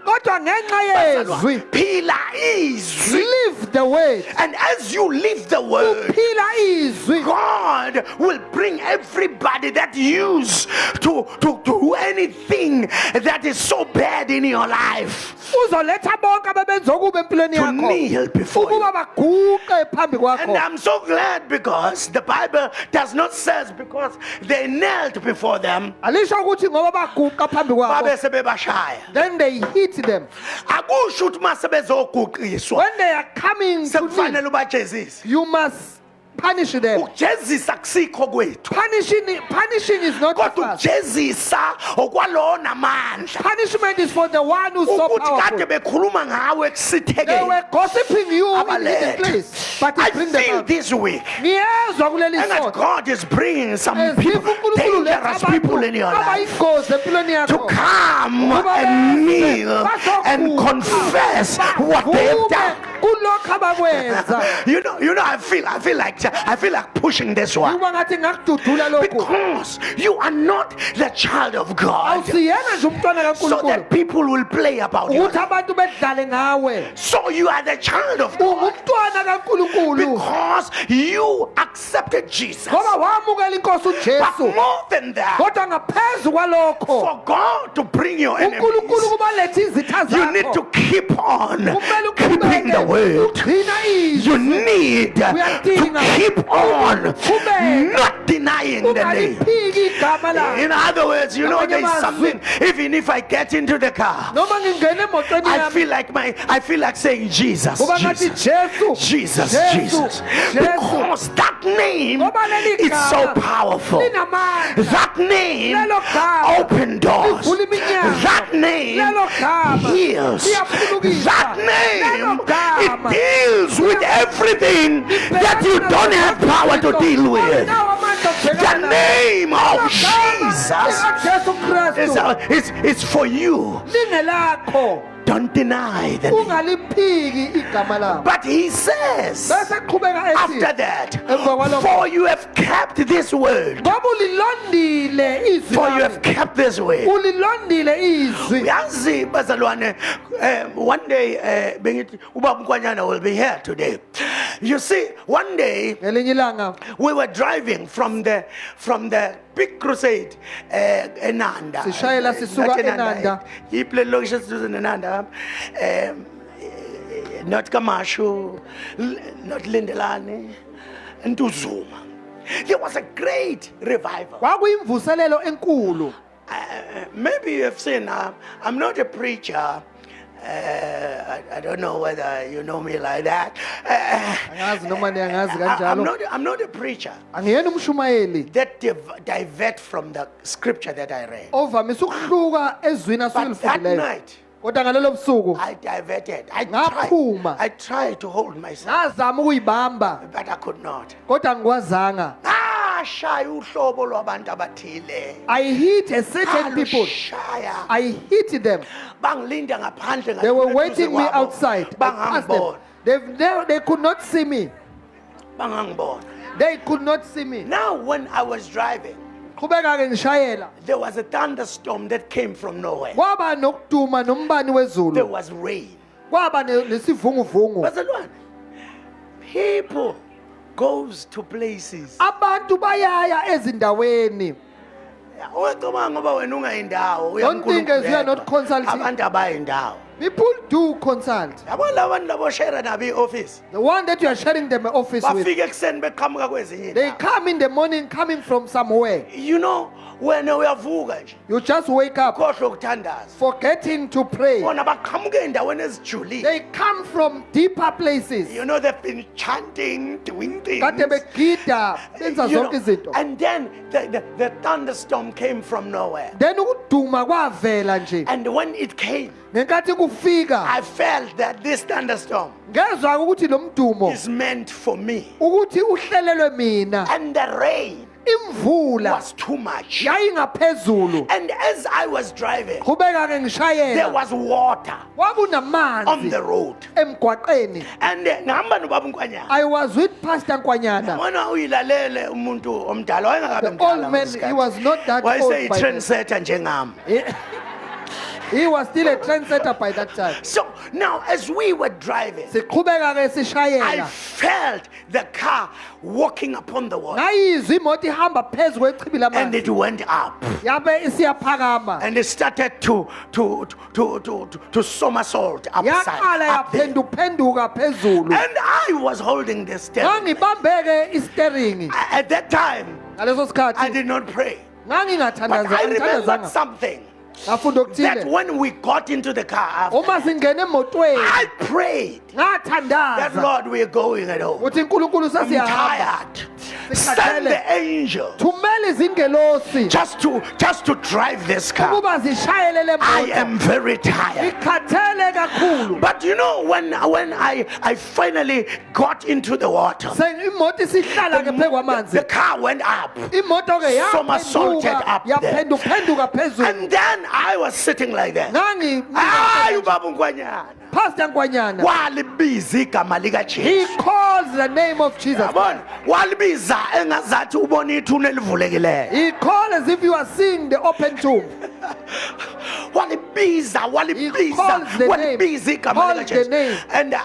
kodwa ngenxa yezwi, phila izwi. live the word, And as you live the word, phila izwi, God will bring everybody that used to do anything that is so bad in your life uzoletha bonke ababenza okubi empilweni to yakho kneel before you. ukuba baguqe phambi And kwakho. I'm so glad, because the Bible does not say because they knelt before them, Alisho ukuthi ngoba baguqa phambi kwakho, babe sebebashaya. then they hit them. Akusho ukuthi mase bezoguqiswa When they are coming to me, sekufanele ubajezise. you must punish them. Ukujezisa kusikho kwethu. Punishing is not Kodwa fast. ukujezisa okwalowo namandla. Punishment is for the one who's so Ukuthi powerful. kade bekhuluma ngawe They kusithekeni. were gossiping you in the Abalele. place, but I you bring them feel out. this week, Ngiyezwa kuleli and that sonto. God is bringing some people, Ezipho uNkulunkulu letha dangerous people in abantu your life, abayingozi empilweni to yakho. come and kneel and confess what they have done. Kulokho abakwenza. You know, I feel like pushing this one, Kuba ngathi ngakududula lokhu. because you are not the child of God, Awusiyena nje umntwana so kaNkulunkulu. that people will play about you. Ukuthi abantu bedlale ngawe. So you are the child of God Ungumntwana kaNkulunkulu. because you accepted Jesus. Ngoba wamukela inkosi But uJesu. more than that, Kodwa ngaphezu kwalokho, for God to bring your uNkulunkulu enemies, kubaletha izitha you need zakho. to keep on Kumele keeping the uqhubeke word. ugcina izwi. You need to Uyadinga keep on uqhubeke not denying the name. ungaliphiki igama lakhe. In other words, you know, Ngamanye there's amazwi, something. Even if I get into the car, noma ngingena emotweni I yami feel like saying Jesus, kuba ngathi Jesus, Jesu, Jesus, Jesus, because that name Ngoba leli is so gama powerful. linamandla. That name Lelo gama open doors. livula iminyango. That name Lelo gama heals. liyaphulukisa. That name, Lelo gama it deals with everything that you don't have power to deal with. The name of Jesus is for you. lingelakho Don't deny the name. ungaliphiki igama lakho. But he says, Bese qhubeka after ethi that, emva kwalokho, for you have kept this word. ngoba ulilondile izwi For you lami. have kept this word. Ulilondile izwi. Uyazi bazalwane, one day bengithi ubaba Mkwanyana will be here today. You see, one day Ngelinye ilanga we were driving from the big crusade eNanda. Sishayela sisuka Not eNanda. Iple location siduze neNanda. Not Kamashu, not Lindelani, and Tuzuma. There was a great revival. Kwakuyimvuselelo enkulu. Maybe you have seen, I'm not a preacher. I don't know whether you know me like that. Angazi noma niyangazi kanjalo. I'm not a preacher Angiyena umshumayeli that divert from the scripture that I read. ovamise ukuhluka ezwini But that asulifundileyo. night, Kodwa ngalelo busuku I diverted. Ngaphuma. I tried to hold myself, ngazama ukuyibamba but I could not. kodwa ngikwazanga. Shaya uhlobo lwabantu abathile. I hit a certain people. Shaya. I hit them. Bangilinda ngaphandle. They were ngaduze waiting me kwabo. outside. I passed them. Bangangibona. They could not see me. Bangangibona. They could not see me. Now when I was driving, Qhubeka-ke ngishayela. there was a thunderstorm that came from nowhere. Kwaba nokuduma nombani There wezulu. was rain. Kwaba nesivunguvungu. Bazalwane, people goes to places. Abantu bayaya ezindaweni. Ungacabanga ngoba wena ungayindawo. uya Don't think as you are not kuNkulunkulu consulting. wedwa. Abantu abayindawo. People do consult. Yabo labantu labo share nabo i-office. The one that you are sharing them office with. Bafika ekuseni beqhamuka kwezinye They indawo. come in the morning coming from somewhere. You know, wena uyavuka nje. You just wake up Khohlwa ukuthandaza. forgetting to pray. Bona baqhamuka endaweni ezijulile. They come from deeper places. You know, they've been chanting, doing things. Kade begida benza You zonke know, izinto. and then the thunderstorm came from nowhere. Then ukuduma kwavela nje. And when it came, Ngenkathi kufika I felt that this thunderstorm ngezwa ukuthi lo mdumo is meant for me. ukuthi uhlelelwe mina. And the rain Imvula was too much. yayingaphezulu. And as I was driving, Qhubeka-ke there ngishayela. was water on Kwakunamanzi the road. emgwaqeni. And ngihamba nobaba uNkwanyana. I was with Pastor Nkwanyana. Wona uyilalele umuntu omdala wayengakabe The mdala. old man, he was not that old Wayese by then. i-trendsetter njengami. He was still a trendsetter by that time. So now as we were driving, Siqhubeka-ke I sishayela. felt the car walking upon the water. Ngayizwa imoto ihamba phezu kwechibi And lamanzi. it went up. Yabe isiyaphakama. And it started to somersault upside. Yaqala Up there. yaphenduphenduka phezulu. And I was holding the steering. Ngangibambeke istering. At that time, Ngaleso I sikhathi did not pray. But ngangingathandazanga. I remembered ngithandazanga. something. Ngafunda That okuthile. when we got into the car, after, Uma singene emotweni I prayed that, ngathandaza Lord, we're going at home. ukuthi uNkulunkulu I'm sesiyahamba. tired. Send the angel Thumela izingelosi just to drive this car. ukuba zishayele le I moto. am very tired. Ngikhathele kakhulu. But you know, when I finally got into the water, Imoto isihlala ke phezu kwamanzi. the car went up. Imoto ke Somersaulted up there. yaphenduphenduka phezulu. And then I was sitting like that. Ngangi Hayi ubaba uNkwanyana. Pastor Nkwanyana. Walibiza igama lika He Jesu. calls the name of Jesus. Yabona, walibiza engazathi ubona ithuna elivulekileyo. He calls as if you are seeing the open tomb. Walibiza, He calls the name. walibiza igama Calls lika the Jesu. name. And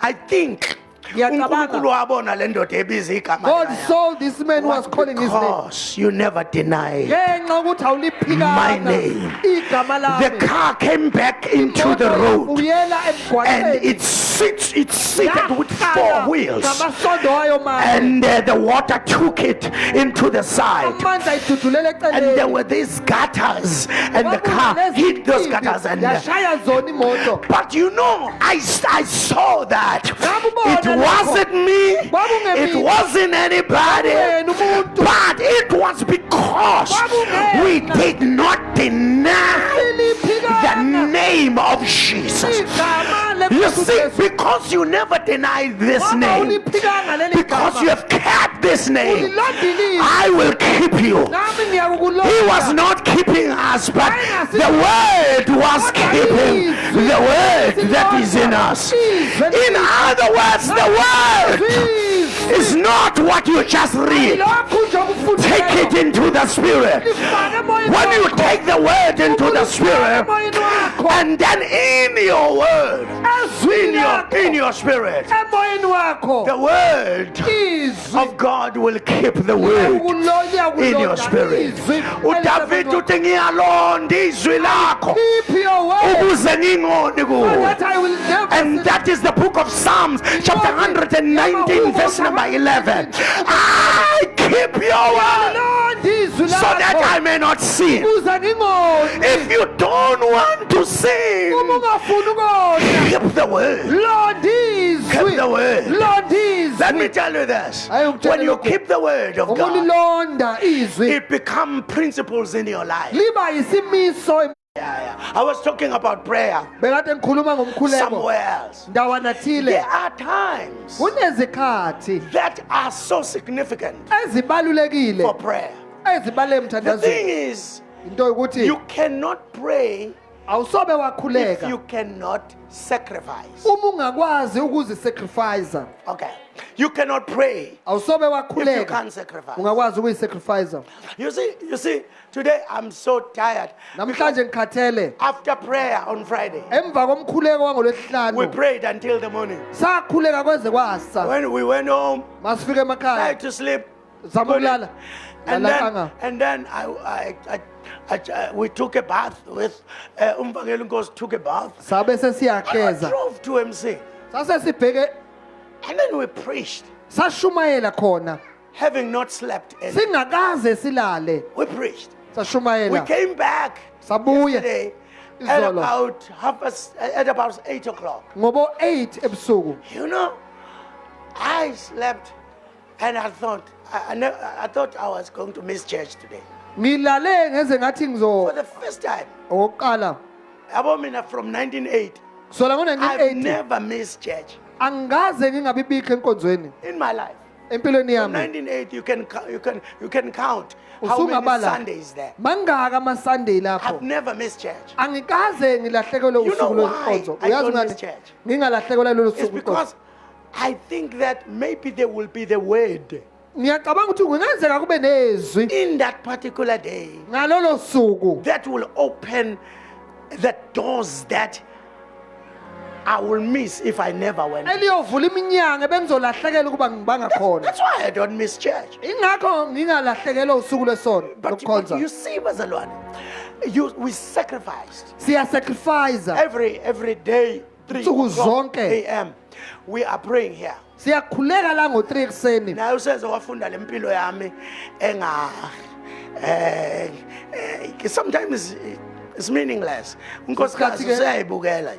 I think Ngiyacabanga. uNkulunkulu wabona le ndoda ebiza igama God lika saw this man was calling his name. because you never deny. Ngenxa ukuthi My awuliphikanga name. igama The lami. car came back into the Imoto road ibuyela and emgwaqeni. it's seated with four wheels. Ngamasondo ayo mane. And the water took it into the side. Amanzi ayidudulele And there eceleni. were these gutters, and the car hit those gutters. And yashaya zona imoto. but you know, I saw that Ngakubona it lokho. wasn't me, it Kwakungemi. wasn't anybody, Wena umuntu. but it was because we did not deny the name of Jesus. Igama You lePhezu see, Jesu. because you never denied this Ngoba name, uliphikanga leli because you gama. have kept this name, Ulilondile. I will keep you. Nami ngiyakukulonda. He was not keeping us, but the word was keeping the word that is in us. In other words, the word is not what you just read. Take it into the spirit. When you take the word into the spirit, and then in your word, in your spirit, the word of God will keep the word in your spirit. uDavid uthi ngiyalonda izwi lakho ukuze ngingoni kuwe. And that is the book of Psalms chapter 119 verse number number 11. I keep your word londa izwi so that I lakho may not sin. ukuze ngingoni. If you don't want to sin, Uma ungafuni ukona, keep the word. londa Keep izwi, the word. londa Let me izwi. tell you this. Ayo, ngitshela When you lokhu. keep the word of God, Ukulilonda izwi it becomes principles in your life. liba yisimiso. Yeah. I was talking about prayer Bekade ngikhuluma ngomkhuleko somewhere else. ndawana There thile. are times Kunezikhathi that are so significant ezibalulekile for prayer. ezibaluleke The thing emthandazweni. is, Into ukuthi you cannot pray awusobe if wakhuleka you cannot sacrifice. uma ungakwazi ukuzisacrifice. Okay. You cannot pray Awusobe if you wakhuleka can't sacrifice. ungakwazi ukuyisacrifice. You see, today I'm so tired. Namhlanje ngikhathele After prayer on Friday, emva komkhuleko we wangolwesihlanu prayed until the morning. sakhuleka kweze kwasa. When we went home, Masifike emakhaya tried to sleep, zama ukulala. and Lalakanga. then we took a bath with Umvangeli Nkosi took a bath. Sabe I sesiyageza. drove to MC, Sase sibheke and then we preached, sashumayela khona. having not slept. And Singakaze silale. we preached. We Sashumayela. came back Sabuya yesterday at izolo. about 8 o'clock. Ngobo 8 ebusuku. You know, I slept, and I thought I thought I was going to miss church today Ngilale ngeze ngathi for ngizo the first time. oqala. Yabo mina from 1980, Sola I've ngo1980 never missed church angaze ngingabibikho enkonzweni in my life. empilweni From yami. 1980, you can count how many Usungabala. Sundays there. Mangaka ama Sunday I've lapho. never missed church. Angikaze ngilahlekelwe You know usuku why lwenkonzo. I Uyazi don't ngani? miss church? Ngingalahlekelwa lolu It's suku lwenkonzo. because I think that maybe there will be the word Ngiyacabanga ukuthi kungenzeka kube nezwi in that particular day ngalolo suku that will open the doors that I will miss if I never went. eliyovula iminyanga bengizolahlekela ukuba ngibanga khona. That's why I don't miss church. Ingakho ngingalahlekelwa usuku lesonto But lokukhonza. you see, Bazalwane, we sacrificed Siyasacrifice. every day, 3 Nsuku o'clock zonke. a.m. We are praying here. Siyakhuleka la ngo3 ekseni. Naye useze wafunda lempilo yami sometimes it's meaningless. Unkosikazi Isikhathi-ke- usayibukela.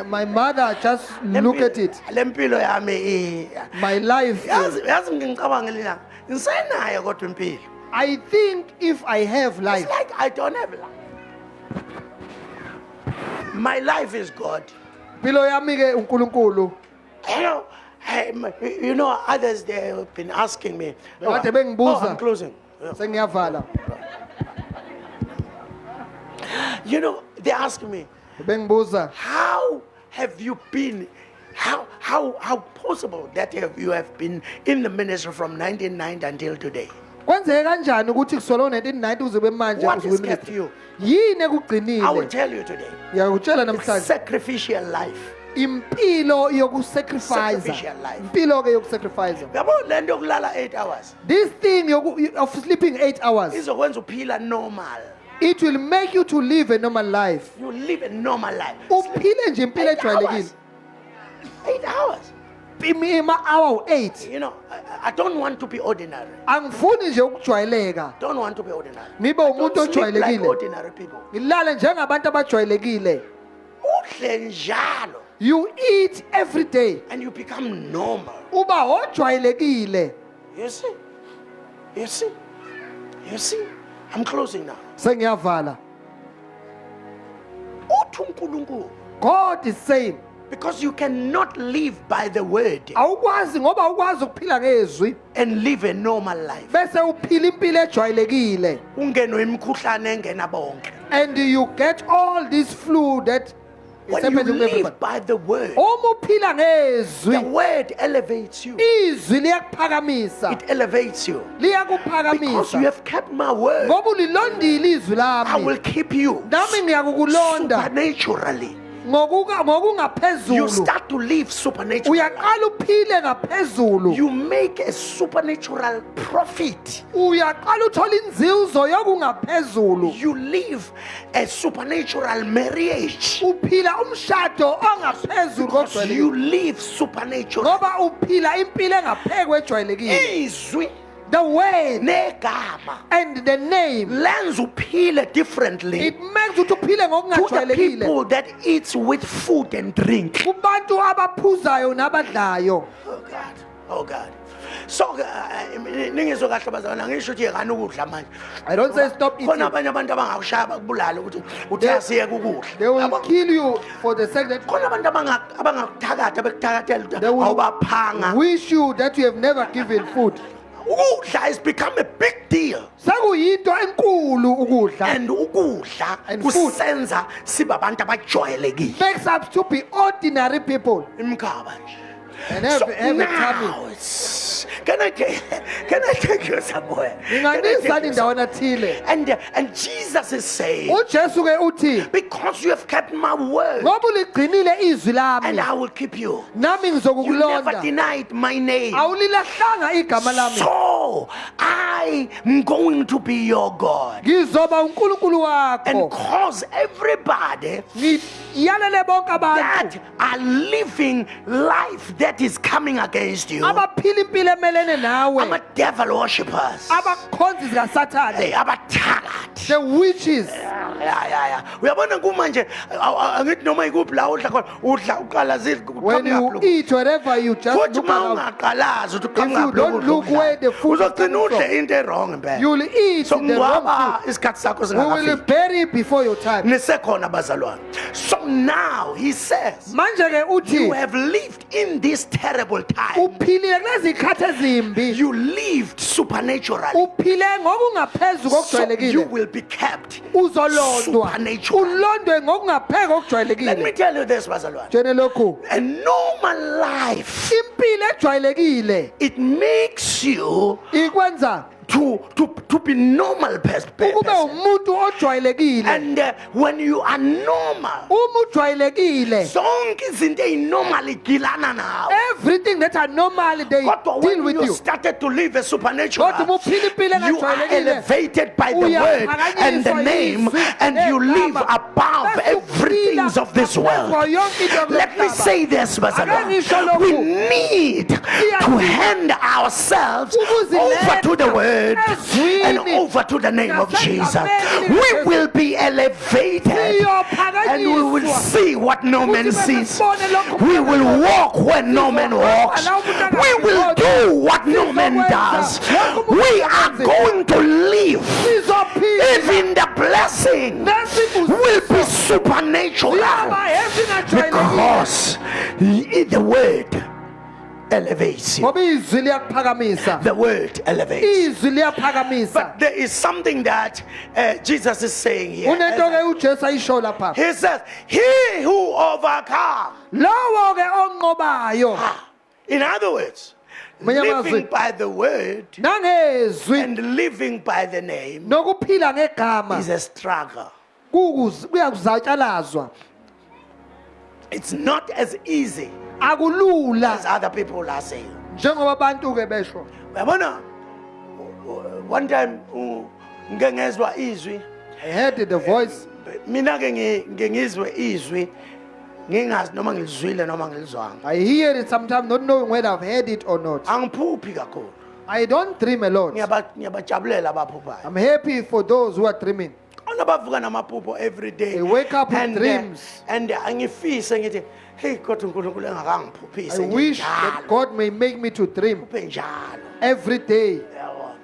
My mother just look at it. Lempilo yami My life. yazi ngicabanga lena. Ngisenayo kodwa impilo. I think if I have life, It's like I don't have life. My life is God. impilo yami ke uNkulunkulu. You know, others they have been asking me. Kade bengibuza. I'm closing. Sengiyavala. You know, they ask me, Bengibuza. how have you been? How possible that you have been in the ministry from 1990 until today? Kwenzeke kanjani ukuthi kusolo 1990 uzobe manje What has uzobe kept you? yini I will ekugcinile? tell you today. Ngiyakutshela It's namhlanje. sacrificial life. Impilo yokusacrifice. Sacrificial life. Impilo ke yokusacrifice. Yabo lento yokulala 8 hours This thing of sleeping 8 hours, izokwenza uphila normal. it will make you to live a normal life. You live a normal life. Uphile nje impilo 8 ejwayelekile. hours. 8 hours. Ima hour 8. You know, I don't want to be ordinary. Angifuni nje ukujwayeleka. Don't want to be ordinary. Ngibe umuntu Don't sleep like ojwayelekile. ordinary people. Ngilale njengabantu abajwayelekile. Udle njalo You eat every day. and you become normal. Uba ojwayelekile. You see? You see? You see? I'm closing now. Sengiyavala. Uthi uNkulunkulu, God is saying, because you cannot live by the word awukwazi ngoba awukwazi ukuphila ngezwi and live a normal life. bese uphila impilo ejwayelekile Ungenwe imikhuhlane engena bonke. and you get all this flu that is When you happening to everybody. live by the word, Uma uphila the ngezwi, word elevates you. izwi liyakuphakamisa. It elevates you. Because you Liyakuphakamisa. have kept my word, Ngoba ulilondile izwi I will lami. keep you Nami ngiyakukulonda supernaturally. ngokungaphezulu start to live supernatural life. uyaqala uphile ngaphezulu You make a supernatural profit. uyaqala uthola inzuzo yokungaphezulu You live a supernatural marriage. uphila umshado ongaphezulu Because you kojwayelekile live supernatural. ngoba uphila impilo engaphezulu kwejwayelekile Izwi the way negama and the name lenza uphile differently it makes ukuthi uphile to the ngokungajwayelekile people that eats with food and drink. kubantu abaphuzayo nabadlayo Oh God. Oh God. So ningizwe kahle bazalwane ngisho ukuthi yekani ukudla manje. I don't say stop eating. Khona abanye abantu abangakushaya bakubulala ukuthi uthi asiyeke ukudla. They will Yabo? kill you for the sake that Khona abantu abangakuthakatha bekuthakathela ukuthi they will awubaphanga. wish you that you have never given food. Ukudla has become a big deal. Sekuyinto enkulu ukudla. And ukudla And food. kusenza sibabantu abajwayelekile. Makes us to be ordinary people. Imkhaba nje. And have a tummy. Now can I take you somewhere? Can I take Inganisa you indawana thile. And Jesus is saying, uJesu ke uthi because you have kept my word, ngoba uligcinile izwi and lami I will keep you. nami You never ngizokukulonda denied my name. awulilahlanga igama lami So I am going to be your God ngizoba uNkulunkulu and wakho cause everybody ngiyalele bonke abantu that are living life that is coming against you. abaphila impilo emelene I'm nawe a devil worshippers. abakhonzi zikaSathane Hey, abathakathi. the witches Yeah. Uyabona kumanje angithi noma ikuphi la udla khona udla uqalazile when you eat wherever you just futhi look uma around ungaqalazi ukuthi If you don't look where the food is uzogcina coming from, udle into wrong impela. you will eat So the wrong ngwaba isikhathi sakho food we will singakafiki. bury before your time Nisekhona bazalwane. So now he says manje ke you uthi have lived in this terrible time. uphilile kulezi zikhathi ezimbi You lived supernaturally. uphile ngokungaphezulu So you kokujwayelekile will be kept uzolondwa supernaturally. ulondwe ngokungaphezulu Let me kokujwayelekile tell you this, bazalwane. njene lokhu A normal life, impilo ejwayelekile it makes you ikwenza to be normal person. ukube umuntu ojwayelekile And when you are normal, uma ujwayelekile zonke izinto ezinormal igilana nawe. everything that are normal they Kodwa deal when with you you started to live a supernatural, Kodwa uma uphila impilo you are engajwayelekile, elevated by the word and the uyaphakanyiswa name, yizwi and you live negama. above Bese everything uphila of this ngaphezu world. kwayo yonke into Let me yomhlaba. say this, bazalwane. Akangisho lokhu. We need to hand ourselves over to the word and over to the name of Jesus. We will be elevated and we will see what no man sees. We will walk when no man walks. We will do what no man does. We are going to live. Sizophila. Even the blessing will be supernatural Ziyaba ezingajwayelekile. because the word elevates you. Ngoba izwi liyakuphakamisa The word elevates. izwi liyaphakamisa But there is something that Jesus is saying here. unento ke uJesu ayisho lapha He says, he who overcomes. lowo ke onqobayo In other words, Manye living amazwi. by the word nangezwi and living by the name nokuphila ngegama is a struggle. kuyakuzatshalazwa It's not as easy akulula as other people are saying. njengoba abantu ke besho Uyabona, one time ngike ngezwa izwi, I heard the voice mina ke ngizwe izwi ngingazi noma ngilizwile noma ngilizwanga. I hear it sometimes not knowing whether I've heard it or not Angiphuphi kakhulu. I don't dream a lot Ngiyabajabulela abaphuphayo. I'm happy for those who are dreaming Khona bavuka namaphupho every day. They wake up with dreams. And angifise ngithi, hey kodwa uNkulunkulu engakangiphuphise I nje wish njalo. that God may make me to dream Phuphe njalo. every day Yabona.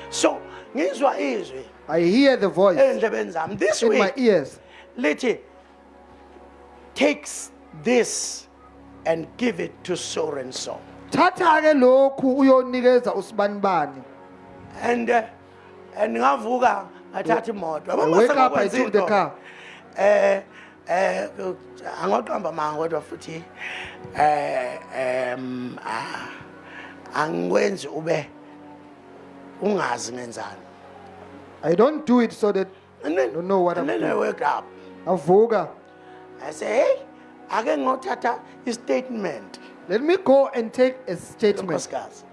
So ngizwa izwi I hear the voice endlebeni zami this in my week ears lithi takes this and give it to so and so. thatha ke lokhu uyonikeza usibanibani And ngavuka ngathatha imoto. I wake up I took the car Angaqamba manga kodwa futhi angikwenzi ube ungazi ngenzani. I don't do it so that And then, don't know what and I'm then I doing. woke up avuka I say, hey, ake ngothatha istatement. Let me go and take a statement. Nkosikazi.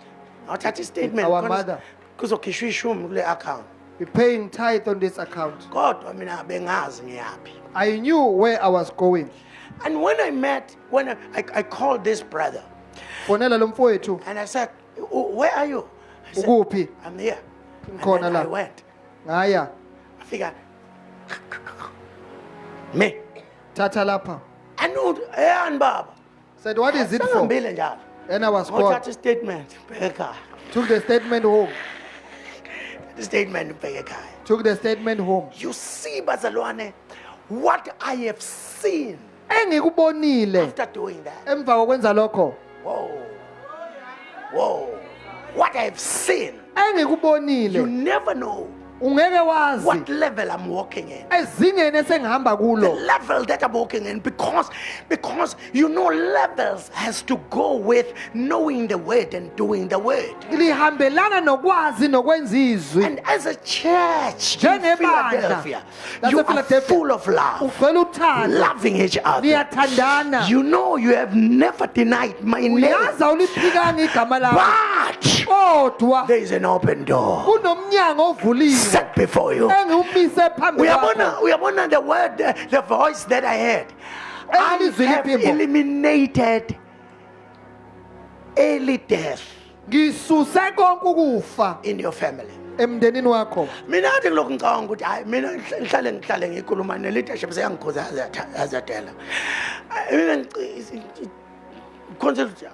Ngothatha istatement. Our mother. Kuzokhishwa ishumi kule account. We're paying tithe on this account. Kodwa mina bengazi ngiyaphi. I knew where I was going. And when I called this brother, Fonela lo mfowethu, and I said, where are you? He said, ukuphi? I'm here. And Ngikhona then I la. went. Ngaya, I figured, me. thatha lapha. I knew, and Baba. Said, what is it for? Sangihambile njalo. And I was called. Ngothatha istatement bheka ekhaya. Took the statement home. Istatement bheka ekhaya. Took the statement home. You see, bazalwane, what I have seen Engikubonile after doing that. emva kokwenza lokho. Whoa. Whoa. What I have seen. You Engikubonile never know ungeke wazi what level I'm walking in. ezingeni esengihamba The kulo. level that I'm walking in, because you know, levels has to go with knowing the word and doing the word. Lihambelana nokwazi nokwenza izwi. And as a church in Njengebandla Philadelphia, you are lasePhiladelphia, full of love, Ugcwele uthando. loving each other. Niyathandana. You know you have never denied my name, Uyaza uliphikanga igama lakho. but Kodwa there is an open door kunomnyango ovuliwe set before you. engiwumise phambi kwakho. Uyabona the word, the voice that I heard. I Elizwi have liphimbo. eliminated early death Ngisuse konke ukufa in your family. emndenini wakho. Mina athi ngilokhu ngicabanga ukuthi hayi mina ngihlale ngikhuluma ne-leadership seyangikhoza azadela. Mina concept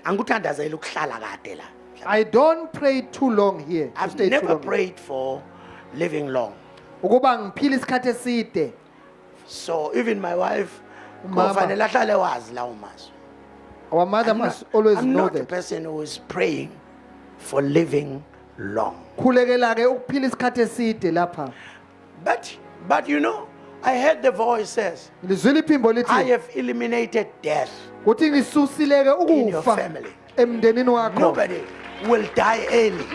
angikuthandazela ukuhlala kade la. I don't pray too long here. to I've stay too never long. prayed for living long. Ukuba ngiphile isikhathi eside. So even my wife Umama. kufanele ahlale wazi lawo mazwi. Our mother must always I'm know not a that. person who is praying for living long. Khulekela ke ukuphila isikhathi eside lapha. But you know, I heard the voice says, Ngizwile iphimbo I lithi have eliminated death kuthi ngisusile ke in your ukufa family. emndenini wakho. Nobody will die early.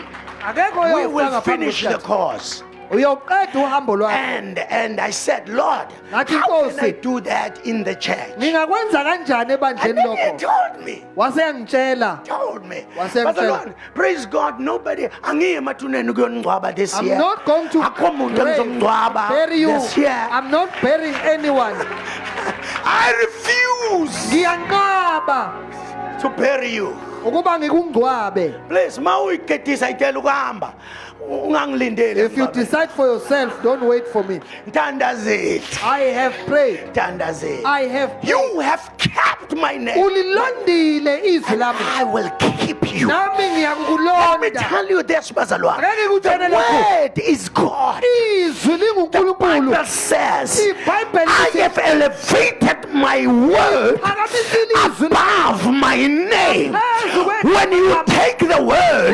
Akekho We will oyofaka phambi finish the kwesikhathi. course. Uyawuqeda uhambo lwakho. And I said, Lord, Ngathi, how can I Nkosi, do that in the church? ngingakwenza kanjani And ebandleni then he lokho? told me. Wasengitshela. Told me. Wasengitshela. But Lord, praise God, nobody angiye emathuneni kuyongcwaba this I'm year. not going to Akho muntu pray, engizomngcwaba bury you. this year. I'm not burying anyone. I refuse Ngiyanqaba to bury you. ukuba ngikungcwabe. Please, ma uyigedisa itela ukuhamba. Ungangilindeli. If you decide for yourself, don't wait for me. Tandazeli. I have prayed. Tandazeli. I have prayed. You have kept my name. Ulilondile izwi And lami. I will keep you. Nami Let me ngiyakulonda. tell you this, bazalwane. Akeke ngikutshele The lokhu. word is God. Izwi The linguNkulunkulu. Bible says, IBhayibheli I lithi, have elevated my word phakamisile izwi above my name. When you take the word,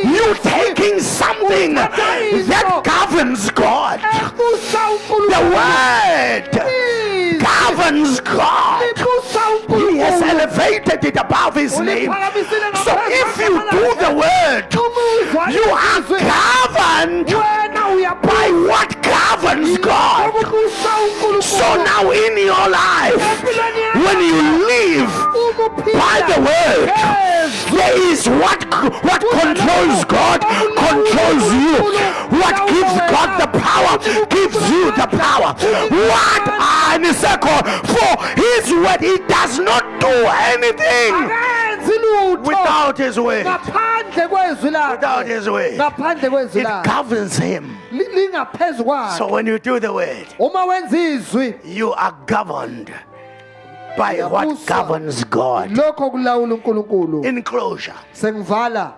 you're taking something that governs God. ebusa The uNkulunkulu. word Izwi governs God. libusa He has uNkulunkulu. elevated it above his name. Uliphakamisile So ngaphezu if you kwegama do lakhe. the word, Umuzwa you are izwi. governed Wena by what governs God. ubusa uNkulunkulu. So now in your life, when you live by the word, there is what controls God, controls you. What gives God the power, gives you the power. What for his word, he does not do anything Akenzi lutho without his word. ngaphandle kwezwi lakhe. Without his word. Ngaphandle kwezwi It lakhe. governs him. Lingaphezu kwakhe. So when you do the word, Uma wenza izwi you are governed by what governs God. lokho kulawula uNkulunkulu. In closure. Sengivala.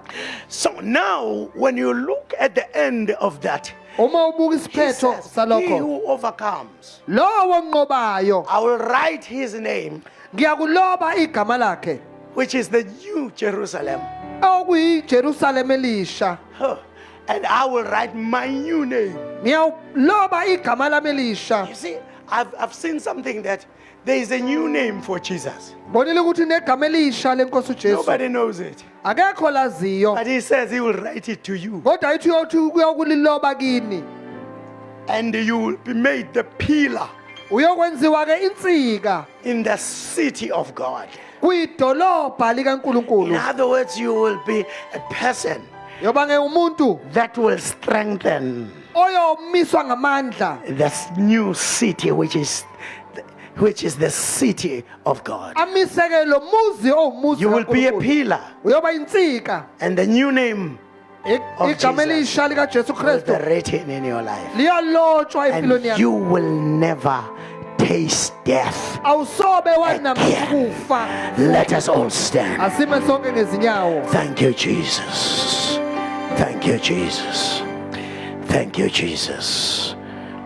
So now when you look at the end of that, Uma ubuka he isiphetho says, he salokho. who overcomes, Lowo onqobayo I will write his name, ngiyakuloba igama lakhe. which is the new Jerusalem. OkuyiJerusalem elisha. Huh. And I will write my new name. Ngiyaloba igama lami elisha. You see, I've seen something that there is a new name for Jesus. Bonile ukuthi negama elisha lenkosi uJesu. Nobody knows it. Akekho laziyo. But he says he will write it to you. Kodwa ithi uyothi kuyokuliloba kini. And you will be made the pillar uyokwenziwa ke insika in the city of God. kwidolobha In likaNkulunkulu. other words, you will be a person Yoba umuntu that will strengthen oyomiswa ngamandla this new city, which is the city of God. amiseke lo muzi owumuzi You will be a kaNkulunkulu. pillar, Uyoba insika and the new name of igama Jesus elisha likaJesu will be Kristu written in your life, liyalotshwa empilweni and you yakho. will never taste death. Awusobe wanama Again. ukufa. Let us all stand. Asime sonke ngezinyawo. Thank you, Jesus. Thank you, Jesus. Thank you, Jesus.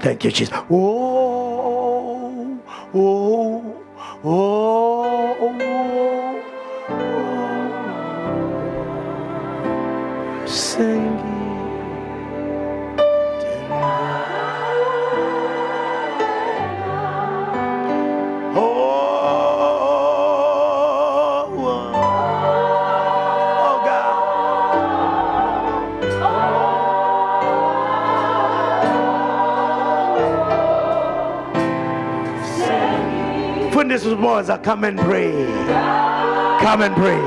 Thank you, Jesus. Oh, oh, oh, oh. Sing it. Oh, oh, God. Fundis Moza, come and pray. Come and pray.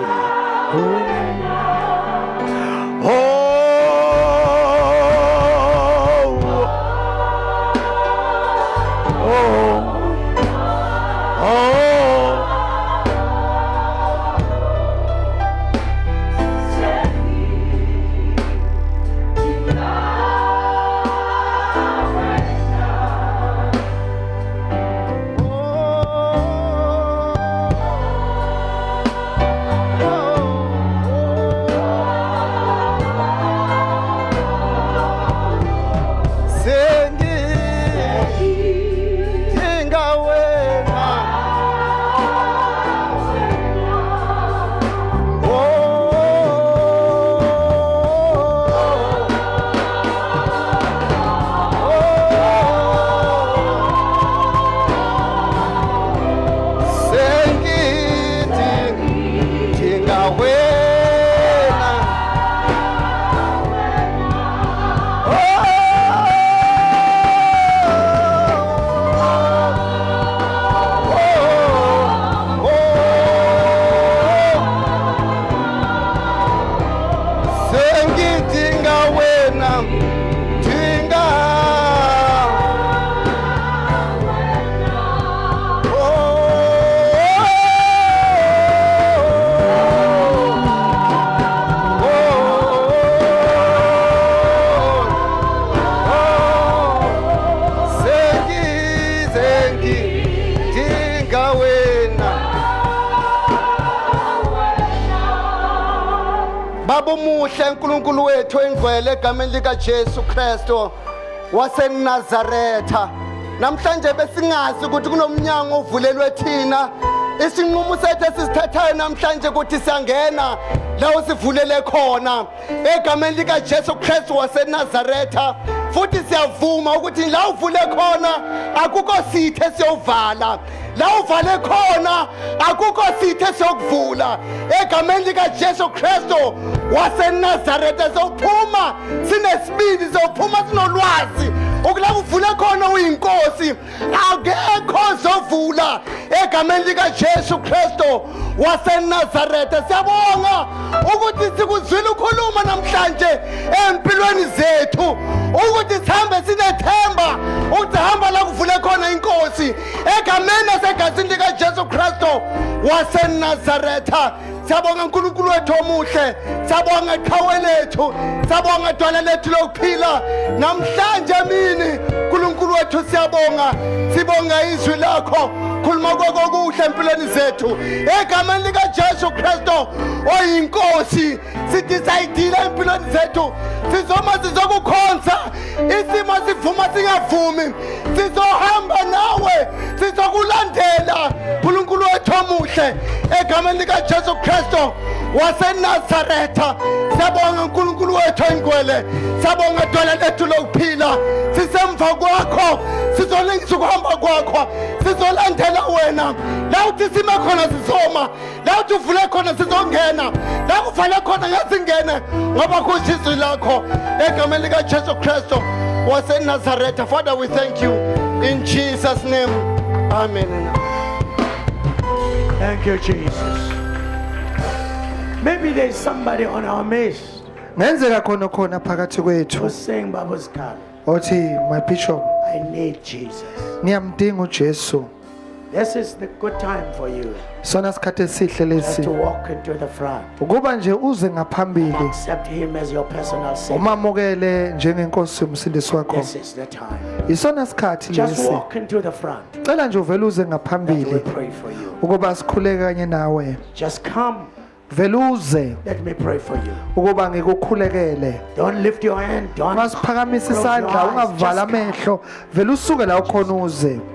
Muhle uNkulunkulu wethu engcwele egameni lika Jesu Kristu waseNazaretha. Namhlanje besingazi ukuthi kunomnyango ovulelwe thina. Isinqumo sethu esisithathayo namhlanje ukuthi siyangena la usivulele khona egameni lika Jesu Kristu waseNazaretha. Futhi siyavuma ukuthi la uvule khona akukho sithe siyovala. La uvale khona akukho sithe siyokuvula egameni lika Jesu Kristu waseNazaretha. Sophuma sinesibindi, sophuma sinolwazi ukula uvule khona uyinkosi, akekho zovula egameni lika Jesu Kristu waseNazaretha. Siyabonga ukuthi sikuzwile ukhuluma namhlanje empilweni zethu ukuthi sihambe sinethemba ukuthi hamba la kuvule khona inkosi egameni nasegazini lika Jesu Kristu waseNazaretha. Siyabonga uNkulunkulu wethu omuhle, siyabonga iqhawe lethu, siyabonga idwala lethu lokuphila namhlanje. Mini uNkulunkulu wethu siyabonga, sibonga izwi lakho, khuluma kokuhle empilweni zethu egameni lika Jesu Kristu oyinkosi. Sidecide empilweni zethu sizoma sizokukhonza, isimo sivuma singavumi sizohamba nawe, sizokulandela uNkulunkulu wethu omuhle egameni lika Jesu Kristu waseNazaretha. Siyabonga uNkulunkulu wethu engcwele, siyabonga idwala lethu lokuphila, sisemva kwakho, sizolingisa ukuhamba kwakho, sizolandela wena. La uthi sime khona sizoma, la uthi uvule khona sizongena, la kuvale khona ngasingene ngoba kusizwe lakho egameni lika Jesu Kristu waseNazaretha. Father, we thank you In Jesus' name, amen. Thank you, Jesus. Maybe there's somebody on our midst ngenzeka khona phakathi kwethu who's saying, Baba Skala, othi my bishop I need Jesus. ngiyamdinga uJesu. This is the good time for you Sona sikhathi esihle just to lesi walk into the front. ukuba nje uze ngaphambili Accept Him as your personal Savior. umamukele njengenkosi umsindisi wakho. This is the time. Isona sikhathi Just lesi. walk into the front. Cela nje uvele uze That we ngaphambili pray for you. ukuba sikhule kanye nawe. Just come. Vele uze Let me pray for you. ukuba ngikukhulekele. Don't lift your hand. Don't Ungasiphakamise close your isandla eyes. ungavala Just come. amehlo. Vele usuke la ukhona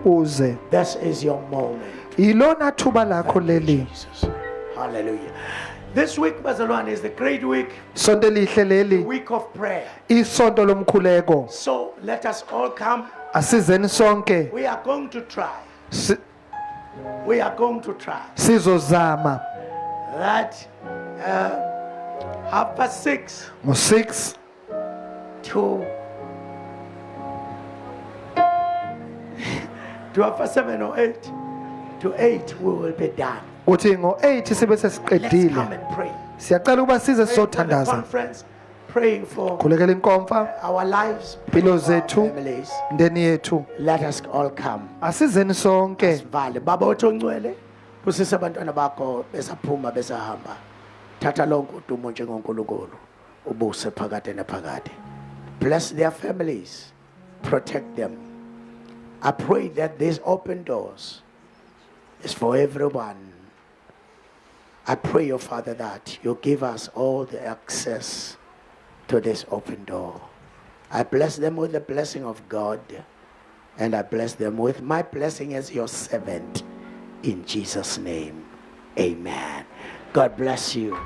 uze. This is your moment. Ilona thuba lakho leli. Jesus. Hallelujah. This week, Bazalwane, is the great week, Sonto lihle leli. week of prayer. Isonto lomkhuleko. So let us all come. Asizeni sonke. We are going to try. Si- We are going to try Sizozama that 6:30 ngo6 to 7 or 8 to 8 we will be done. uthi ngo8 sibe Let's sesiqedile. come and pray. Siyacela ukuba size Praying for the sothandaza. conference, praying for Khulekela inkomfa, our lives, impilo praying for our zethu, families. ndeni yethu. Let us all come. Asizeni sonke. Vale baba othongcwele usise abantwana bakho besaphuma besahamba. Thatha lonke udumo njengoNkulunkulu ubuse phakade naphakade. Bless their families. Protect them. I pray that these open doors is for everyone. I pray, your Father, that you give us all the access to this open door. I bless them with the blessing of God, and I bless them with my blessing as your servant. In Jesus' name, amen. God bless you.